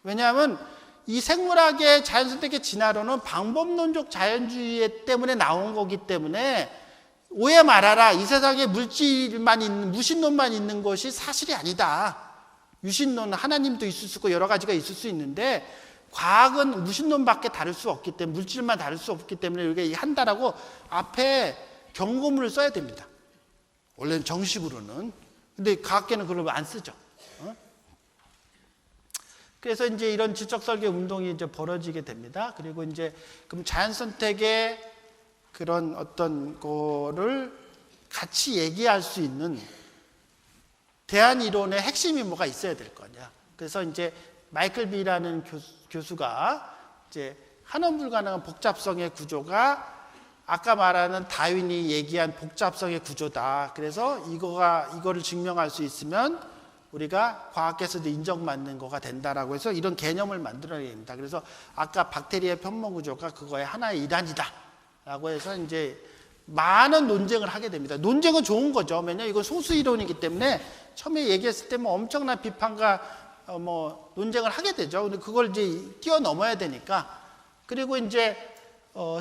Speaker 1: 왜냐하면 이 생물학의 자연선택의 진화론은 방법론적 자연주의 때문에 나온 거기 때문에 오해 말아라. 이 세상에 물질만 있는, 무신론만 있는 것이 사실이 아니다. 유신론, 하나님도 있을 수 있고 여러 가지가 있을 수 있는데 과학은 무신론밖에 다룰 수 없기 때문에, 물질만 다룰 수 없기 때문에 이게 한다라고 앞에 경고문을 써야 됩니다. 원래는 정식으로는. 근데 과학계는 그걸 안 쓰죠. 그래서 이제 이런 지적 설계 운동이 이제 벌어지게 됩니다. 그리고 이제 그럼 자연 선택의 그런 어떤 거를 같이 얘기할 수 있는 대안 이론의 핵심이 뭐가 있어야 될 거냐. 그래서 이제 마이클 비라는 교수가 이제 한원 불가능한 복잡성의 구조가 아까 말하는 다윈이 얘기한 복잡성의 구조다. 그래서 이거를 증명할 수 있으면 우리가 과학계에서도 인정받는 거가 된다라고 해서 이런 개념을 만들어야 됩니다. 그래서 아까 박테리아의 편모 구조가 그거의 하나의 일환이다라고 해서 이제 많은 논쟁을 하게 됩니다. 논쟁은 좋은 거죠. 왜냐하면 이건 소수 이론이기 때문에 처음에 얘기했을 때 뭐 엄청난 비판과 뭐 논쟁을 하게 되죠. 근데 그걸 이제 뛰어넘어야 되니까. 그리고 이제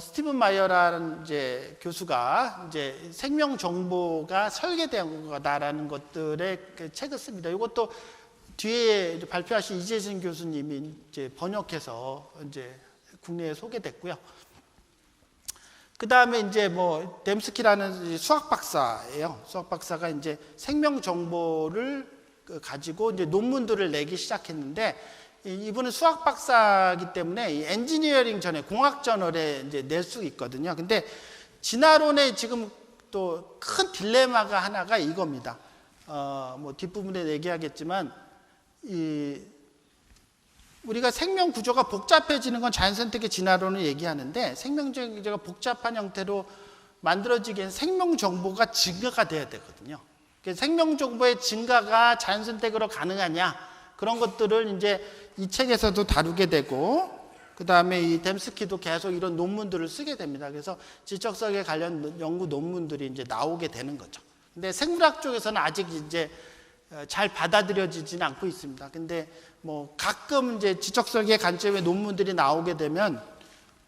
Speaker 1: 스티븐 마이어라는 이제 교수가 이제 생명 정보가 설계된 거다라는 것들의 그 책을 씁니다. 이것도 뒤에 발표하신 이재진 교수님이 이제 번역해서 이제 국내에 소개됐고요. 그 다음에 이제 뭐 뎀스키라는 수학 박사예요. 수학 박사가 이제 생명 정보를 가지고 이제 논문들을 내기 시작했는데, 이분은 수학 박사이기 때문에 엔지니어링 전에 공학 저널에 이제 낼 수 있거든요. 근데 진화론의 지금 또 큰 딜레마가 하나가 이겁니다. 뭐 뒷부분에 얘기하겠지만, 우리가 생명 구조가 복잡해지는 건 자연 선택의 진화론을 얘기하는데, 생명 구조가 복잡한 형태로 만들어지기엔 생명 정보가 증가가 돼야 되거든요. 생명 정보의 증가가 자연 선택으로 가능하냐, 그런 것들을 이제 이 책에서도 다루게 되고, 그 다음에 이 뎀스키도 계속 이런 논문들을 쓰게 됩니다. 그래서 지적설계 관련 연구 논문들이 이제 나오게 되는 거죠. 근데 생물학 쪽에서는 아직 이제 잘 받아들여지지는 않고 있습니다. 근데 뭐 가끔 이제 지적설계 관점의 논문들이 나오게 되면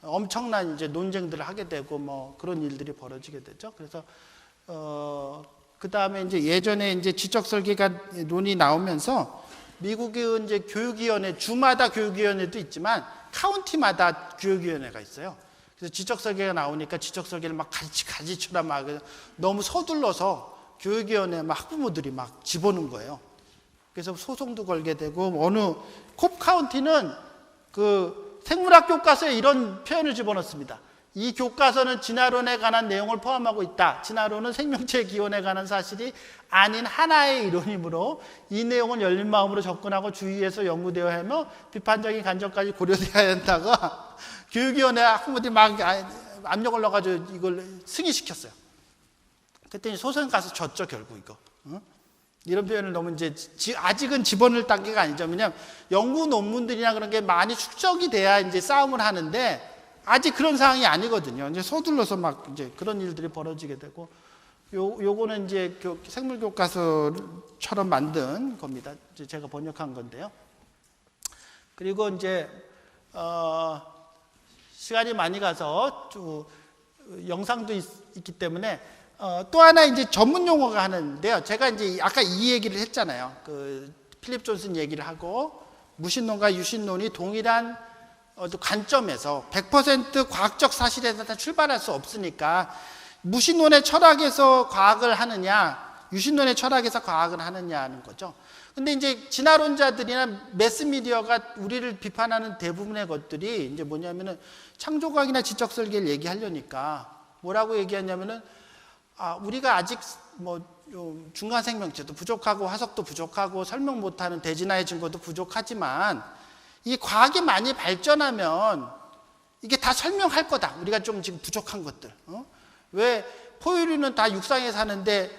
Speaker 1: 엄청난 이제 논쟁들을 하게 되고 뭐 그런 일들이 벌어지게 되죠. 그래서 그 다음에 이제 예전에 이제 지적설계론이 나오면서 미국은 이제 교육위원회, 주마다 교육위원회도 있지만 카운티마다 교육위원회가 있어요. 그래서 지적설계가 나오니까 지적설계를 막 가르치라 막 너무 서둘러서 교육위원회 막 학부모들이 막 집어넣은 거예요. 그래서 소송도 걸게 되고, 어느 콥 카운티는 그 생물학 교과서에 이런 표현을 집어넣습니다. 이 교과서는 진화론에 관한 내용을 포함하고 있다. 진화론은 생명체 기원에 관한 사실이 아닌 하나의 이론이므로 이 내용은 열린 마음으로 접근하고 주의해서 연구되어야 하며 비판적인 관점까지 고려되어야 한다고 교육위원회 학부모들이 막 압력을 넣어가지고 이걸 승인시켰어요. 그랬더니 소송 가서 졌죠, 결국 이거. 이런 표현을 너무 이제 아직은 집어넣을 단계가 아니죠. 왜냐하면 연구 논문들이나 그런 게 많이 축적이 돼야 이제 싸움을 하는데 아직 그런 상황이 아니거든요. 이제 서둘러서 막 이제 그런 일들이 벌어지게 되고, 요거는 이제 생물 교과서처럼 만든 겁니다. 이제 제가 번역한 건데요. 그리고 이제 시간이 많이 가서 영상도 있기 때문에 또 하나 이제 전문 용어가 하는데요. 제가 이제 아까 이 얘기를 했잖아요. 그 필립 존슨 얘기를 하고 무신론과 유신론이 동일한 관점에서 100% 과학적 사실에서 다 출발할 수 없으니까 무신론의 철학에서 과학을 하느냐, 유신론의 철학에서 과학을 하느냐 하는 거죠. 근데 이제 진화론자들이나 매스미디어가 우리를 비판하는 대부분의 것들이 이제 뭐냐면은 창조과학이나 지적설계를 얘기하려니까 뭐라고 얘기하냐면은 우리가 아직 뭐 중간 생명체도 부족하고 화석도 부족하고 설명 못하는 대진화의 증거도 부족하지만 이 과학이 많이 발전하면 이게 다 설명할 거다. 우리가 좀 지금 부족한 것들. 왜 포유류는 다 육상에 사는데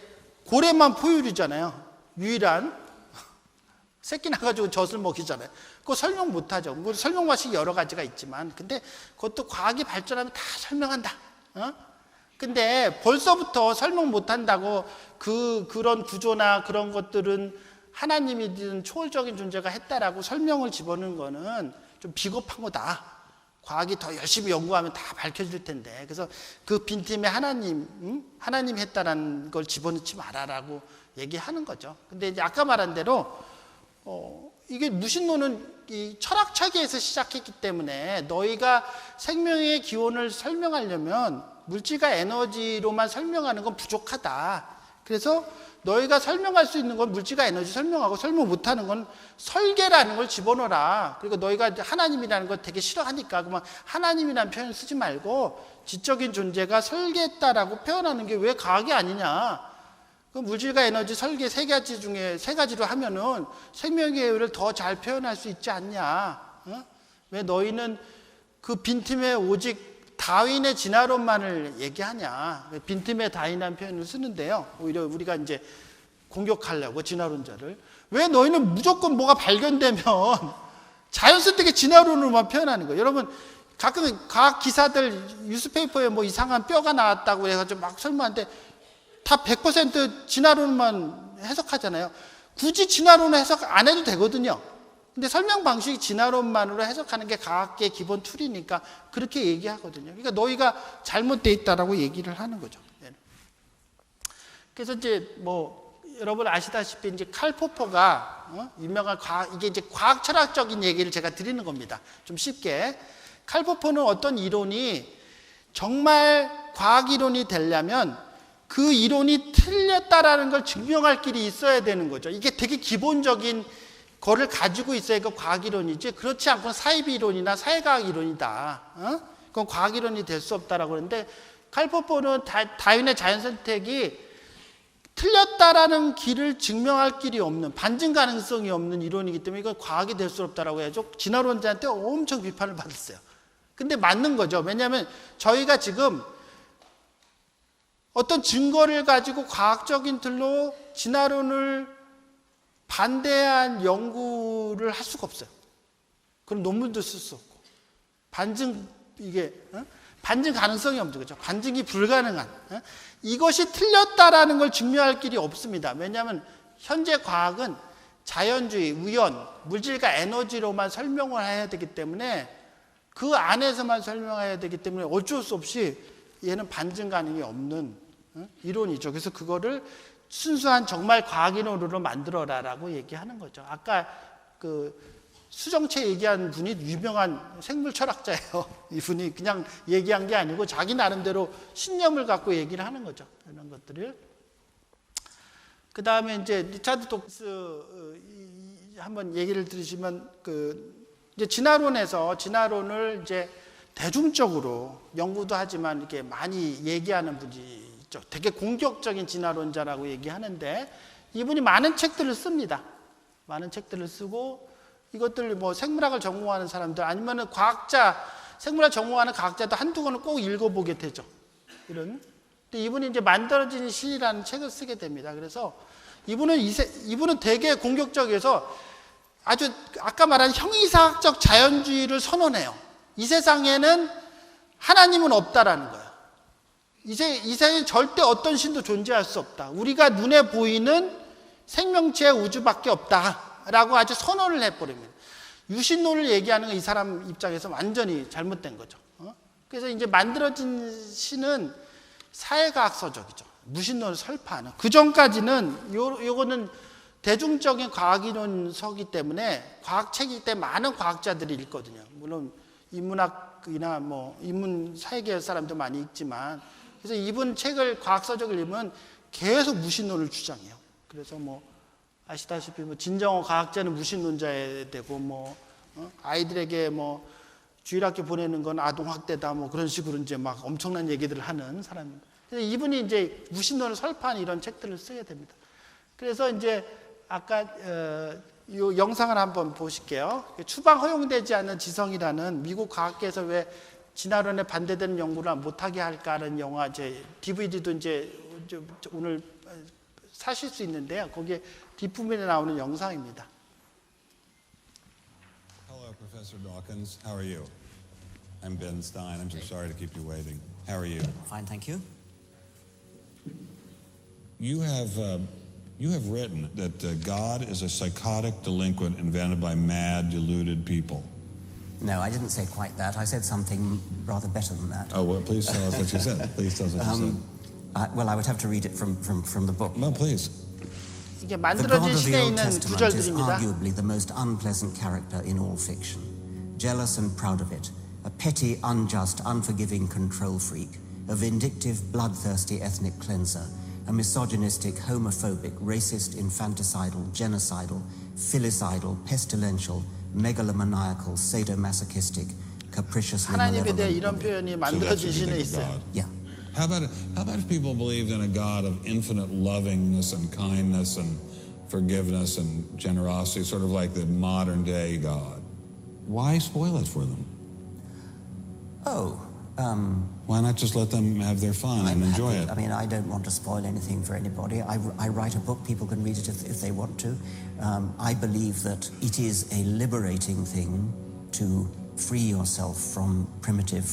Speaker 1: 고래만 포유류잖아요. 유일한 새끼 나가지고 젖을 먹이잖아요. 그거 설명 못하죠. 뭐 설명 방식이 여러 가지가 있지만, 근데 그것도 과학이 발전하면 다 설명한다. 근데 벌써부터 설명 못한다고 그런 구조나 그런 것들은 하나님이든 초월적인 존재가 했다라고 설명을 집어넣는 거는 좀 비겁한 거다. 과학이 더 열심히 연구하면 다 밝혀질 텐데. 그래서 그 빈틈에 하나님 했다라는 걸 집어넣지 마라라고 얘기하는 거죠. 근데 이제 아까 말한 대로 이게 무신론은 이 철학 체계에서 시작했기 때문에 너희가 생명의 기원을 설명하려면 물질과 에너지로만 설명하는 건 부족하다. 그래서 너희가 설명할 수 있는 건 물질과 에너지 설명하고 설명 못하는 건 설계라는 걸 집어넣어라. 그리고 너희가 하나님이라는 걸 되게 싫어하니까 그만 하나님이라는 표현 쓰지 말고 지적인 존재가 설계했다라고 표현하는 게 왜 과학이 아니냐. 그 물질과 에너지 설계 3가지 중에 3가지로 하면은 생명의 계율을 더 잘 표현할 수 있지 않냐. 왜 너희는 그 빈틈에 오직 다윈의 진화론만을 얘기하냐. 빈틈에 다윈이라는 표현을 쓰는데요. 오히려 우리가 이제 공격하려고 진화론자를. 왜 너희는 무조건 뭐가 발견되면 자연스럽게 진화론으로만 표현하는 거예요. 여러분 가끔 과학 기사들 뉴스페이퍼에 뭐 이상한 뼈가 나왔다고 해가지고 막 설명하는데 다 100% 진화론만 해석하잖아요. 굳이 진화론을 해석 안 해도 되거든요. 근데 설명 방식이 진화론만으로 해석하는 게 과학의 기본 툴이니까 그렇게 얘기하거든요. 그러니까 너희가 잘못되어 있다라고 얘기를 하는 거죠. 그래서 이제 뭐 여러분 아시다시피 이제 칼 포퍼가 유명한 이게 이제 과학 철학적인 얘기를 제가 드리는 겁니다. 좀 쉽게. 칼 포퍼는 어떤 이론이 정말 과학 이론이 되려면 그 이론이 틀렸다라는 걸 증명할 길이 있어야 되는 거죠. 이게 되게 기본적인 거를 가지고 있어야 그 과학이론이지 그렇지 않고는 사이비이론이나 사회과학이론이다. 그건 과학이론이 될 수 없다라고 그러는데 칼 포퍼는 다윈의 자연선택이 틀렸다라는 길을 증명할 길이 없는 반증 가능성이 없는 이론이기 때문에 이건 과학이 될 수 없다라고 해야죠. 진화론자한테 엄청 비판을 받았어요. 근데 맞는 거죠. 왜냐하면 저희가 지금 어떤 증거를 가지고 과학적인 틀로 진화론을 반대한 연구를 할 수가 없어요. 그럼 논문도 쓸 수 없고 반증 가능성이 없죠. 그렇죠? 반증이 불가능한 이것이 틀렸다라는 걸 증명할 길이 없습니다. 왜냐하면 현재 과학은 자연주의, 우연, 물질과 에너지로만 설명을 해야 되기 때문에 그 안에서만 설명해야 되기 때문에 어쩔 수 없이 얘는 반증 가능이 없는 이론이죠. 그래서 그거를 순수한 정말 과학이론으로 만들어라라고 얘기하는 거죠. 아까 그 수정체 얘기한 분이 유명한 생물 철학자예요. 이분이 그냥 얘기한 게 아니고 자기 나름대로 신념을 갖고 얘기를 하는 거죠. 이런 것들을. 그 다음에 이제 리차드 독스 한번 얘기를 들으시면 이제 진화론을 이제 대중적으로 연구도 하지만 이렇게 많이 얘기하는 분이 있죠. 되게 공격적인 진화론자라고 얘기하는데 이분이 많은 책들을 씁니다. 많은 책들을 쓰고 이것들 뭐 생물학을 전공하는 사람들 아니면은 생물학 전공하는 과학자도 한두 권은 꼭 읽어보게 되죠. 근데 이분이 이제 만들어진 신이라는 책을 쓰게 됩니다. 그래서 이분은 되게 공격적이어서 아주 아까 말한 형이사학적 자연주의를 선언해요. 이 세상에는 하나님은 없다라는 거예요. 이 세상에 절대 어떤 신도 존재할 수 없다. 우리가 눈에 보이는 생명체의 우주밖에 없다라고 아주 선언을 해버립니다. 유신론을 얘기하는 건 이 사람 입장에서 완전히 잘못된 거죠. 그래서 이제 만들어진 신은 사회과학서적이죠. 무신론을 설파하는. 그 전까지는 요거는 대중적인 과학이론서기 때문에 과학책이기 때문에 많은 과학자들이 읽거든요. 물론 인문학이나 뭐 인문 사회계 사람도 많이 읽지만 그래서 이분 책을 과학서적을 읽으면 계속 무신론을 주장해요. 그래서 뭐 아시다시피 뭐 진정한 과학자는 무신론자야 되고 아이들에게 뭐 주일학교 보내는 건 아동학대다 뭐 그런 식으로 이제 막 엄청난 얘기들을 하는 사람입니다. 그래서 이분이 이제 무신론을 설파하는 이런 책들을 쓰게 됩니다. 그래서 이제 아까 이 영상을 한번 보실게요. 추방 허용되지 않는 지성이라는 미국 과학계에서 왜 진화론에 반대되는 연구를 못하게 할까라는 영화 제 DVD도 이제 오늘 사실 수 있는데요. 거기에 뒷부분에 나오는 영상입니다.
Speaker 2: Hello, Professor Dawkins. How are you? I'm Ben Stein. I'm so sorry to keep you waiting. How are you?
Speaker 8: Fine, thank you.
Speaker 2: You have written that God is a psychotic delinquent invented by mad, deluded people.
Speaker 8: No, I didn't say quite that. I said something rather better than that.
Speaker 7: Oh, well, please tell us what you said. Please tell us what you said.
Speaker 8: Well, I would have to read it from the book.
Speaker 7: No, please.
Speaker 1: 이게
Speaker 8: The God
Speaker 1: 만들어진
Speaker 8: of the
Speaker 1: 시대에
Speaker 8: Old
Speaker 1: 있는
Speaker 8: Testament is
Speaker 1: 구절들입니다.
Speaker 8: arguably the most unpleasant character in all fiction. Jealous and proud of it, a petty, unjust, unforgiving control freak, a vindictive, bloodthirsty ethnic cleanser, a misogynistic, homophobic, racist, infanticidal, genocidal, filicidal, pestilential, megalomaniacal, sadomasochistic, capriciously
Speaker 1: 하나님에 대해
Speaker 8: malevolent.
Speaker 1: 이런 표현이
Speaker 7: So that's
Speaker 1: 만들어진
Speaker 7: what you
Speaker 1: 시대에
Speaker 7: think of
Speaker 1: 있어요.
Speaker 7: God.
Speaker 8: Yeah.
Speaker 7: How about if people believed in a God of infinite lovingness and kindness and forgiveness and generosity, sort of like the modern day God? Why spoil it for them?
Speaker 8: Oh,
Speaker 7: Why not just let them have their fun and enjoy
Speaker 8: happy.
Speaker 7: it?
Speaker 8: I mean, I don't want to spoil anything for anybody. I write a book, people can read it if they want to. I believe that it is a liberating thing to free yourself from primitive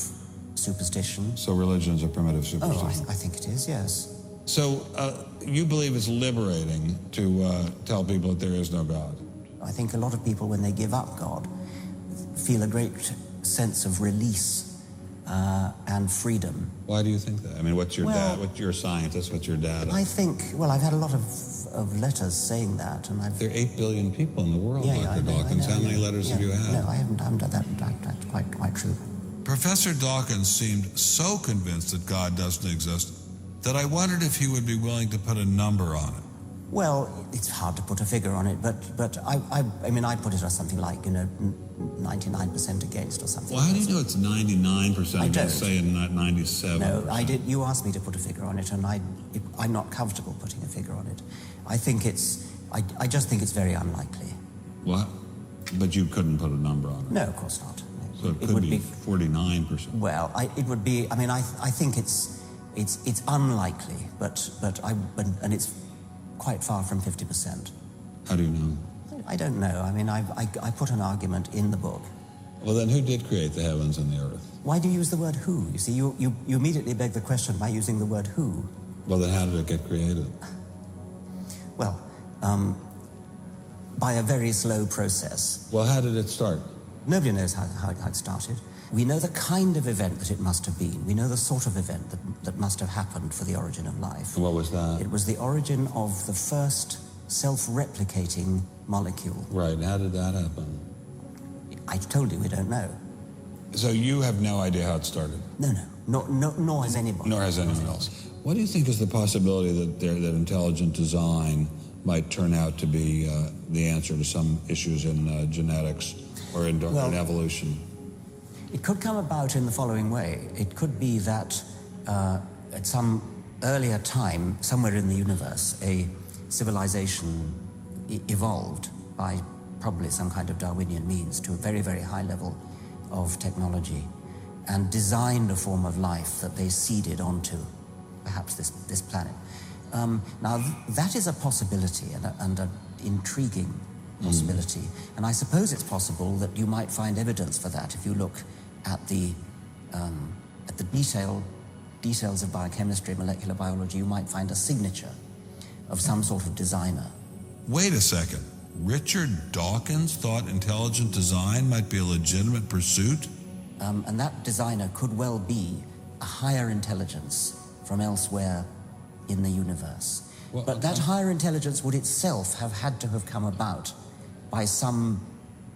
Speaker 8: superstition.
Speaker 7: So religion's a primitive
Speaker 8: Oh,
Speaker 7: superstition.
Speaker 8: I think it is, yes.
Speaker 7: So you believe it's liberating to tell people that there is no God?
Speaker 8: I think a lot of people, when they give up God, feel a great sense of release and freedom.
Speaker 7: Why do you think that? I mean, what's your
Speaker 8: Well,
Speaker 7: dad? What's your scientist? What's your dad?
Speaker 8: I think, well, I've had a lot of letters saying that, and I've...
Speaker 7: There are 8 billion people in the world,
Speaker 8: I
Speaker 7: Dr.
Speaker 8: know,
Speaker 7: Dawkins. How many letters have you had?
Speaker 8: No, I haven't done that. That's quite true.
Speaker 2: Professor Dawkins seemed so convinced that God doesn't exist that I wondered if he would be willing to put a number on it.
Speaker 8: Well, it's hard to put a figure on it, but I mean, I put it as something like, 99% against or something.
Speaker 7: Well, how do you know it's 99%?
Speaker 8: I
Speaker 7: You
Speaker 8: don't.
Speaker 7: say not 97%.
Speaker 8: No, I did. You asked me to put a figure on it, and I'm not comfortable putting a figure on it. I think I just think it's very unlikely.
Speaker 7: What? But you couldn't put a number on it.
Speaker 8: No, of course not. No.
Speaker 7: So it could be 49%.
Speaker 8: Well, it would be. I mean, I think it's unlikely, but it's quite far from 50%.
Speaker 7: How do you know?
Speaker 8: I don't know. I mean, I put an argument in the book.
Speaker 7: Well, then who did create the heavens and the earth?
Speaker 8: Why do you use the word who? You see, you immediately beg the question by using the word who.
Speaker 7: Well, then how did it get created?
Speaker 8: Well, by a very slow process.
Speaker 7: Well, how did it start?
Speaker 8: Nobody knows how it started. We know the kind of event that it must have been. We know the sort of event that must have happened for the origin of life.
Speaker 7: And what was that?
Speaker 8: It was the origin of the first self-replicating molecule.
Speaker 7: Right. How did that happen?
Speaker 8: I told you we don't know.
Speaker 7: So you have no idea how it started?
Speaker 8: No, nor has anybody.
Speaker 7: Nor has anyone else. What do you think is the possibility that intelligent design might turn out to be the answer to some issues in genetics or in evolution?
Speaker 8: It could come about in the following way. It could be that at some earlier time, somewhere in the universe, a civilization evolved by probably some kind of Darwinian means to a very, very high level of technology and designed a form of life that they seeded onto perhaps this planet. Now, that is a possibility and an intriguing possibility. And I suppose it's possible that you might find evidence for that if you look at the details of biochemistry, molecular biology. You might find a signature of some sort of designer.
Speaker 2: Wait a second. Richard Dawkins thought intelligent design might be a legitimate pursuit?
Speaker 8: And that designer could well be a higher intelligence from elsewhere in the universe.
Speaker 7: Well,
Speaker 8: but that higher intelligence would itself have had to have come about by some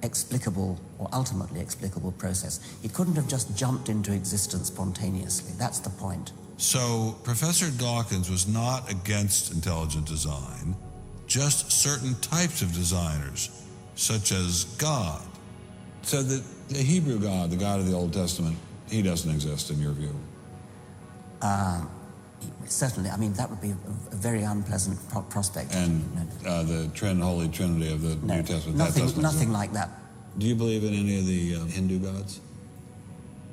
Speaker 8: explicable or ultimately explicable process. It couldn't have just jumped into existence spontaneously. That's the point.
Speaker 2: So Professor Dawkins was not against intelligent design, just certain types of designers, such as God.
Speaker 7: So the Hebrew God, the God of the Old Testament, he doesn't exist in your view?
Speaker 8: Certainly, I mean, that would be a very unpleasant prospect.
Speaker 7: And the Holy Trinity of the New Testament, that doesn't exist?
Speaker 8: Nothing like that.
Speaker 7: Do you believe in any of the Hindu gods?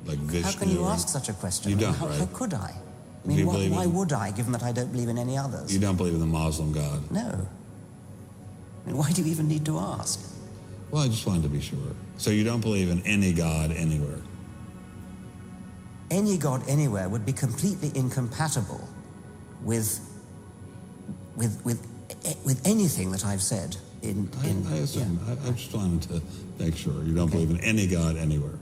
Speaker 7: Like Vishnu?
Speaker 8: How can you ask such a question?
Speaker 7: You
Speaker 8: I mean,
Speaker 7: don't, right?
Speaker 8: How could I? I
Speaker 7: Do you
Speaker 8: mean,
Speaker 7: believe
Speaker 8: why
Speaker 7: in-
Speaker 8: would I, given that I don't believe in any others?
Speaker 7: You don't believe in the Muslim God?
Speaker 8: No. I mean, why do you even need to ask?
Speaker 7: Well, I just wanted to be sure. So you don't believe in any God anywhere?
Speaker 8: Any God anywhere would be completely incompatible with anything that I've said in
Speaker 2: I assume. I just wanted to make sure you don't believe in any God anywhere.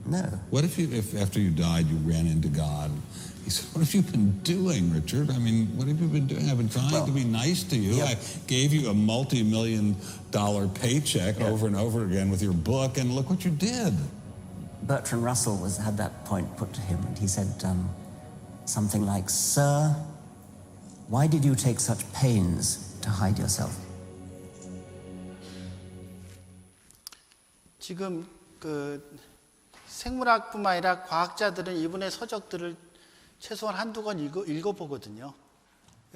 Speaker 8: No.
Speaker 2: What if after you died you ran into God? He said, "What have you been doing, Richard? I mean, what have you been doing? I've been trying to be nice to you.
Speaker 8: Yeah.
Speaker 2: I gave you a multi-million-dollar paycheck over and over again with your book, and look what you did."
Speaker 8: Bertrand Russell had that point put to him, and he said something like, "Sir, why did you take such pains to hide yourself?"
Speaker 1: 지금 그 생물학뿐만 아니라 과학자들은 이분의 서적들을 최소한 한두 권 읽어보거든요.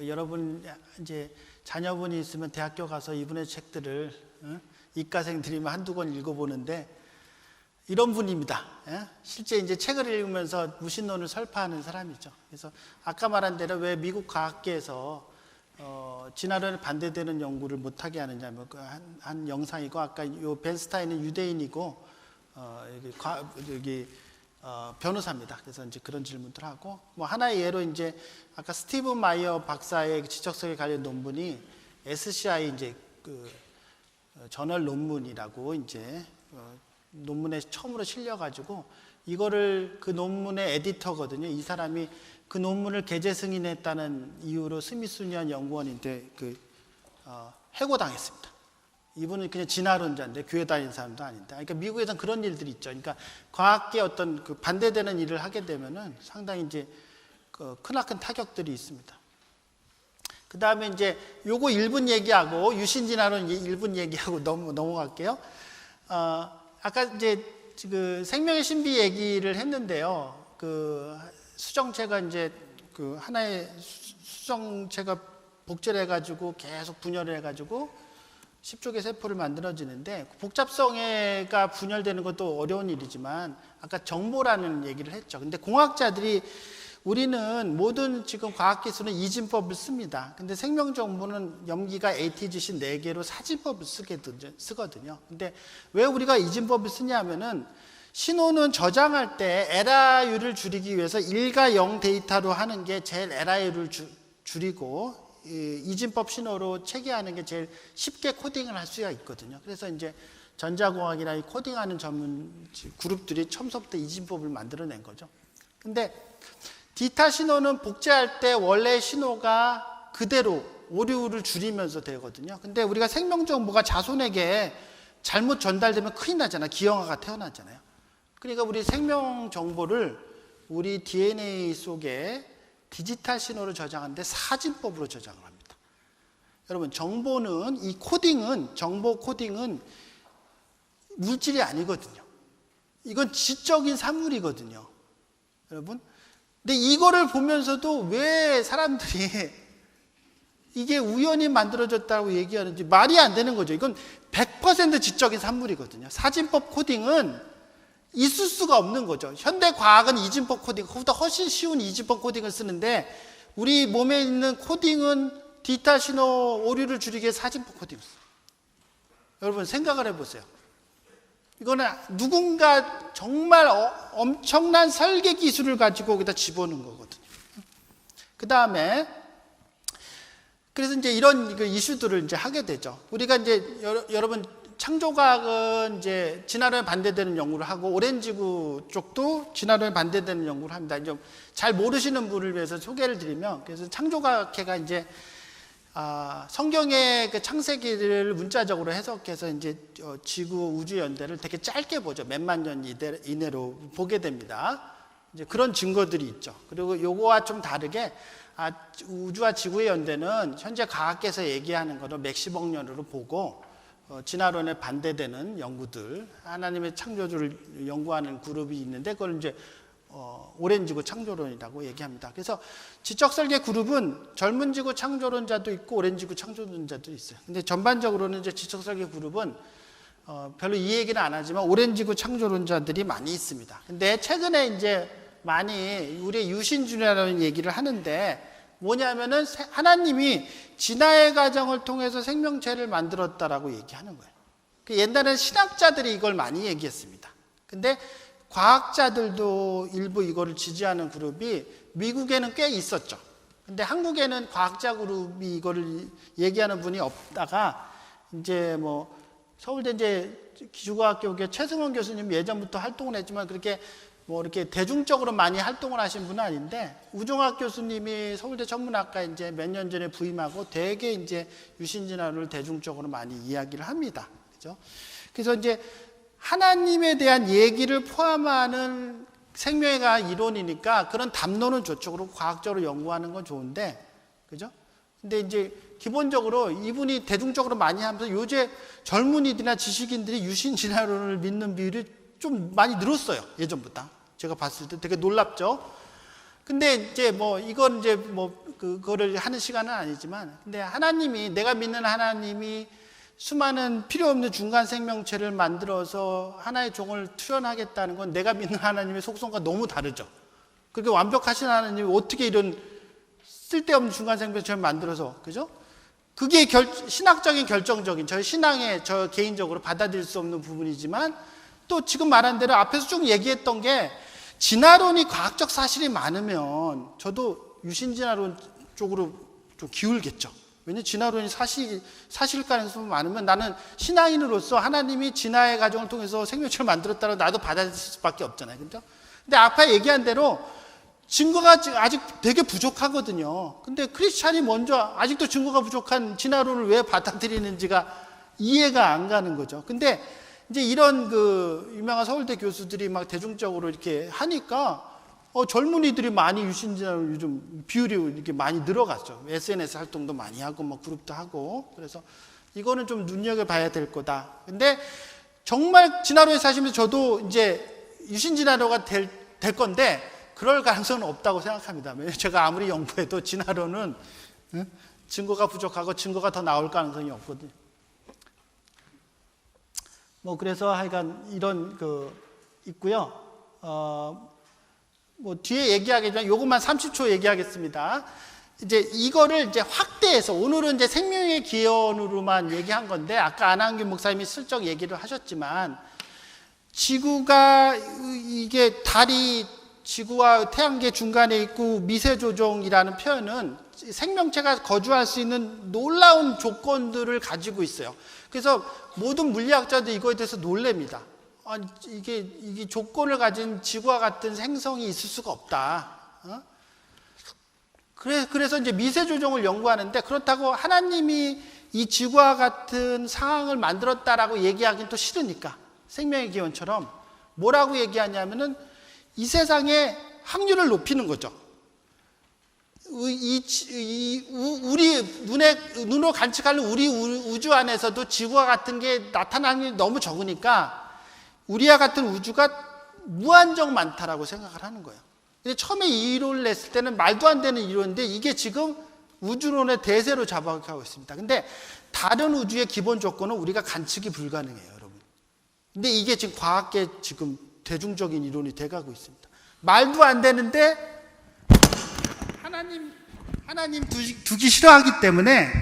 Speaker 1: 여러분 이제 자녀분이 있으면 대학교 가서 이분의 책들을 이과생들이면 한두 권 읽어보는데 이런 분입니다. 실제 이제 책을 읽으면서 무신론을 설파하는 사람이죠. 그래서 아까 말한 대로 왜 미국 과학계에서 진화론에 반대되는 연구를 못하게 하느냐, 한 영상이고, 아까 요 벤스타인은 유대인이고 여기 변호사입니다. 그래서 이제 그런 질문들 하고, 뭐 하나의 예로 이제 아까 스티븐 마이어 박사의 지적설계 관련 논문이 SCI 이제 그 저널 논문이라고 이제 논문에 처음으로 실려가지고 이거를 그 논문의 에디터거든요. 이 사람이 그 논문을 게재 승인했다는 이유로 스미소니언 연구원인데 해고당했습니다. 이분은 그냥 진화론자인데 교회 다니는 사람도 아닌데. 그러니까 미국에서는 그런 일들이 있죠. 그러니까 과학계 어떤 그 반대되는 일을 하게 되면은 상당히 이제 크나큰 타격들이 있습니다. 그 다음에 이제 요거 1분 얘기하고 유신진화론 1분 얘기하고 넘어갈게요. 아까 이제 그 생명의 신비 얘기를 했는데요. 그 수정체가 이제 그 하나의 수정체가 복제해가지고 계속 분열을 해가지고 10쪽의 세포를 만들어지는데 복잡성애가 분열되는 것도 어려운 일이지만 아까 정보라는 얘기를 했죠. 근데 공학자들이 우리는 모든 지금 과학기술은 이진법을 씁니다. 근데 생명정보는 염기가 ATGC 4개로 사진법을 쓰거든요. 근데 왜 우리가 이진법을 쓰냐 하면은 신호는 저장할 때 에러율을 줄이기 위해서 1과 0 데이터로 하는 게 제일 에러율을 줄이고 이진법 신호로 체계하는 게 제일 쉽게 코딩을 할 수가 있거든요. 그래서 이제 전자공학이나 이 코딩하는 전문 그룹들이 처음부터 이진법을 만들어낸 거죠. 근데 디타 신호는 복제할 때 원래 신호가 그대로 오류를 줄이면서 되거든요. 근데 우리가 생명정보가 자손에게 잘못 전달되면 큰일 나잖아요. 기형아가 태어나잖아요. 그러니까 우리 생명정보를 우리 DNA 속에 디지털 신호를 저장하는데 사진법으로 저장을 합니다. 여러분, 정보는 이 코딩은, 정보 코딩은 물질이 아니거든요. 이건 지적인 산물이거든요. 여러분, 근데 이거를 보면서도 왜 사람들이 이게 우연히 만들어졌다고 얘기하는지 말이 안 되는 거죠. 이건 100% 지적인 산물이거든요. 사진법 코딩은 있을 수가 없는 거죠. 현대 과학은 이진법 코딩, 그보다 훨씬 쉬운 이진법 코딩을 쓰는데 우리 몸에 있는 코딩은 디지털 신호 오류를 줄이기 위해 사진법 코딩을 써요. 여러분 생각을 해보세요. 이거는 누군가 정말 엄청난 설계 기술을 가지고 거기다 집어넣은 거거든요. 그 다음에 그래서 이제 이런 이슈들을 이제 하게 되죠. 우리가 이제 여러분 창조과학은 이제 진화론에 반대되는 연구를 하고 오렌지구 쪽도 진화론에 반대되는 연구를 합니다. 좀 잘 모르시는 분을 위해서 소개를 드리면, 그래서 창조과학회가 이제 성경의 그 창세기를 문자적으로 해석해서 이제 지구 우주 연대를 되게 짧게 보죠. 몇만 년 이내로 보게 됩니다. 이제 그런 증거들이 있죠. 그리고 요거와 좀 다르게 우주와 지구의 연대는 현재 과학계에서 얘기하는 거를 몇십억 년으로 보고 진화론에 반대되는 연구들, 하나님의 창조주를 연구하는 그룹이 있는데 그걸 이제 오렌지구 창조론이라고 얘기합니다. 그래서 지적설계 그룹은 젊은 지구 창조론자도 있고 오렌지구 창조론자도 있어요. 근데 전반적으로는 이제 지적설계 그룹은 별로 이 얘기는 안 하지만 오렌지구 창조론자들이 많이 있습니다. 근데 최근에 이제 많이 우리의 유신주의라는 얘기를 하는데 뭐냐면은 하나님이 진화의 과정을 통해서 생명체를 만들었다라고 얘기하는 거예요. 옛날에는 신학자들이 이걸 많이 얘기했습니다. 근데 과학자들도 일부 이거를 지지하는 그룹이 미국에는 꽤 있었죠. 근데 한국에는 과학자 그룹이 이거를 얘기하는 분이 없다가 이제 뭐 서울대 이제 기초과학교계 최승원 교수님 예전부터 활동을 했지만 그렇게 뭐 이렇게 대중적으로 많이 활동을 하신 분은 아닌데, 우종학 교수님이 서울대 천문학과에 이제 몇 년 전에 부임하고 되게 이제 유신진화론을 대중적으로 많이 이야기를 합니다. 그죠? 그래서 이제 하나님에 대한 얘기를 포함하는 생명의 과학 이론이니까 그런 담론은 좋죠. 그리고 과학적으로 연구하는 건 좋은데, 그죠? 근데 이제 기본적으로 이분이 대중적으로 많이 하면서 요새 젊은이들이나 지식인들이 유신진화론을 믿는 비율이 좀 많이 늘었어요. 예전보다. 제가 봤을 때 되게 놀랍죠. 근데 이제 뭐 이건 이제 뭐 그거를 하는 시간은 아니지만, 근데 하나님이, 내가 믿는 하나님이 수많은 필요 없는 중간 생명체를 만들어서 하나의 종을 출현하겠다는 건 내가 믿는 하나님의 속성과 너무 다르죠. 그렇게 완벽하신 하나님이 어떻게 이런 쓸데없는 중간 생명체를 만들어서, 그죠? 그게 신학적인 결정적인, 저희 신앙에 저 개인적으로 받아들일 수 없는 부분이지만, 또 지금 말한 대로 앞에서 쭉 얘기했던 게, 진화론이 과학적 사실이 많으면 저도 유신진화론 쪽으로 좀 기울겠죠. 왜냐하면 진화론이 사실 가능성이 많으면 나는 신앙인으로서 하나님이 진화의 과정을 통해서 생명체를 만들었다고 나도 받아들일 수밖에 없잖아요. 그죠? 근데 아까 얘기한 대로 증거가 아직 되게 부족하거든요. 근데 크리스찬이 먼저 아직도 증거가 부족한 진화론을 왜 받아들이는지가 이해가 안 가는 거죠. 근데 이제 이런 그 유명한 서울대 교수들이 막 대중적으로 이렇게 하니까 젊은이들이 많이 유신진화론 요즘 비율이 이렇게 많이 늘어갔죠. SNS 활동도 많이 하고 뭐 그룹도 하고. 그래서 이거는 좀 눈여겨봐야 될 거다. 근데 정말 진화론에 사시면서 저도 이제 유신진화론가 될 건데 그럴 가능성은 없다고 생각합니다. 왜냐하면 제가 아무리 연구해도 진화론은 증거가 부족하고 증거가 더 나올 가능성이 없거든요. 뭐 그래서 하여간 이런 있고요. 뭐 뒤에 얘기하겠지만 요것만 30초 얘기하겠습니다. 이제 이거를 이제 확대해서, 오늘은 이제 생명의 기원으로만 얘기한 건데, 아까 안한균 목사님이 슬쩍 얘기를 하셨지만, 지구가, 이게 달이 지구와 태양계 중간에 있고 미세조종이라는 표현은 생명체가 거주할 수 있는 놀라운 조건들을 가지고 있어요. 그래서 모든 물리학자도 이거에 대해서 놀랍니다. 아니, 이게 조건을 가진 지구와 같은 행성이 있을 수가 없다. 그래서 이제 미세조종을 연구하는데, 그렇다고 하나님이 이 지구와 같은 상황을 만들었다라고 얘기하기는 또 싫으니까, 생명의 기원처럼 뭐라고 얘기하냐면은 이 세상의 확률을 높이는 거죠. 우리 눈으로 간직하는 우리 우주 안에서도 지구와 같은 게 나타나는 확률이 너무 적으니까 우리와 같은 우주가 무한정 많다라고 생각을 하는 거예요. 근데 처음에 이 이론을 냈을 때는 말도 안 되는 이론인데, 이게 지금 우주론의 대세로 잡아가고 있습니다. 근데 다른 우주의 기본 조건은 우리가 간측이 불가능해요, 여러분. 근데 이게 지금 과학계 지금 대중적인 이론이 돼가고 있습니다. 말도 안 되는데 하나님 두기 싫어하기 때문에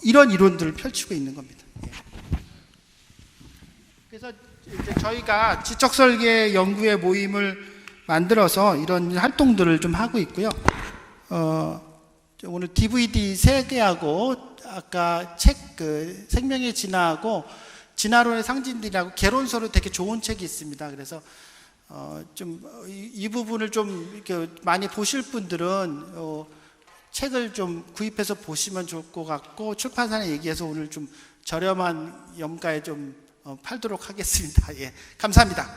Speaker 1: 이런 이론들을 펼치고 있는 겁니다. 그래서 이제 저희가 지적설계 연구회 모임을 만들어서 이런 활동들을 좀 하고 있고요. 오늘 DVD 3개하고 아까 책 생명의 진화하고 진화론의 상징들이라고 개론서로 되게 좋은 책이 있습니다. 그래서 좀 이 부분을 좀 이렇게 많이 보실 분들은 책을 좀 구입해서 보시면 좋을 것 같고, 출판사에 얘기해서 오늘 좀 저렴한 염가에 좀 팔도록 하겠습니다. 예, 감사합니다.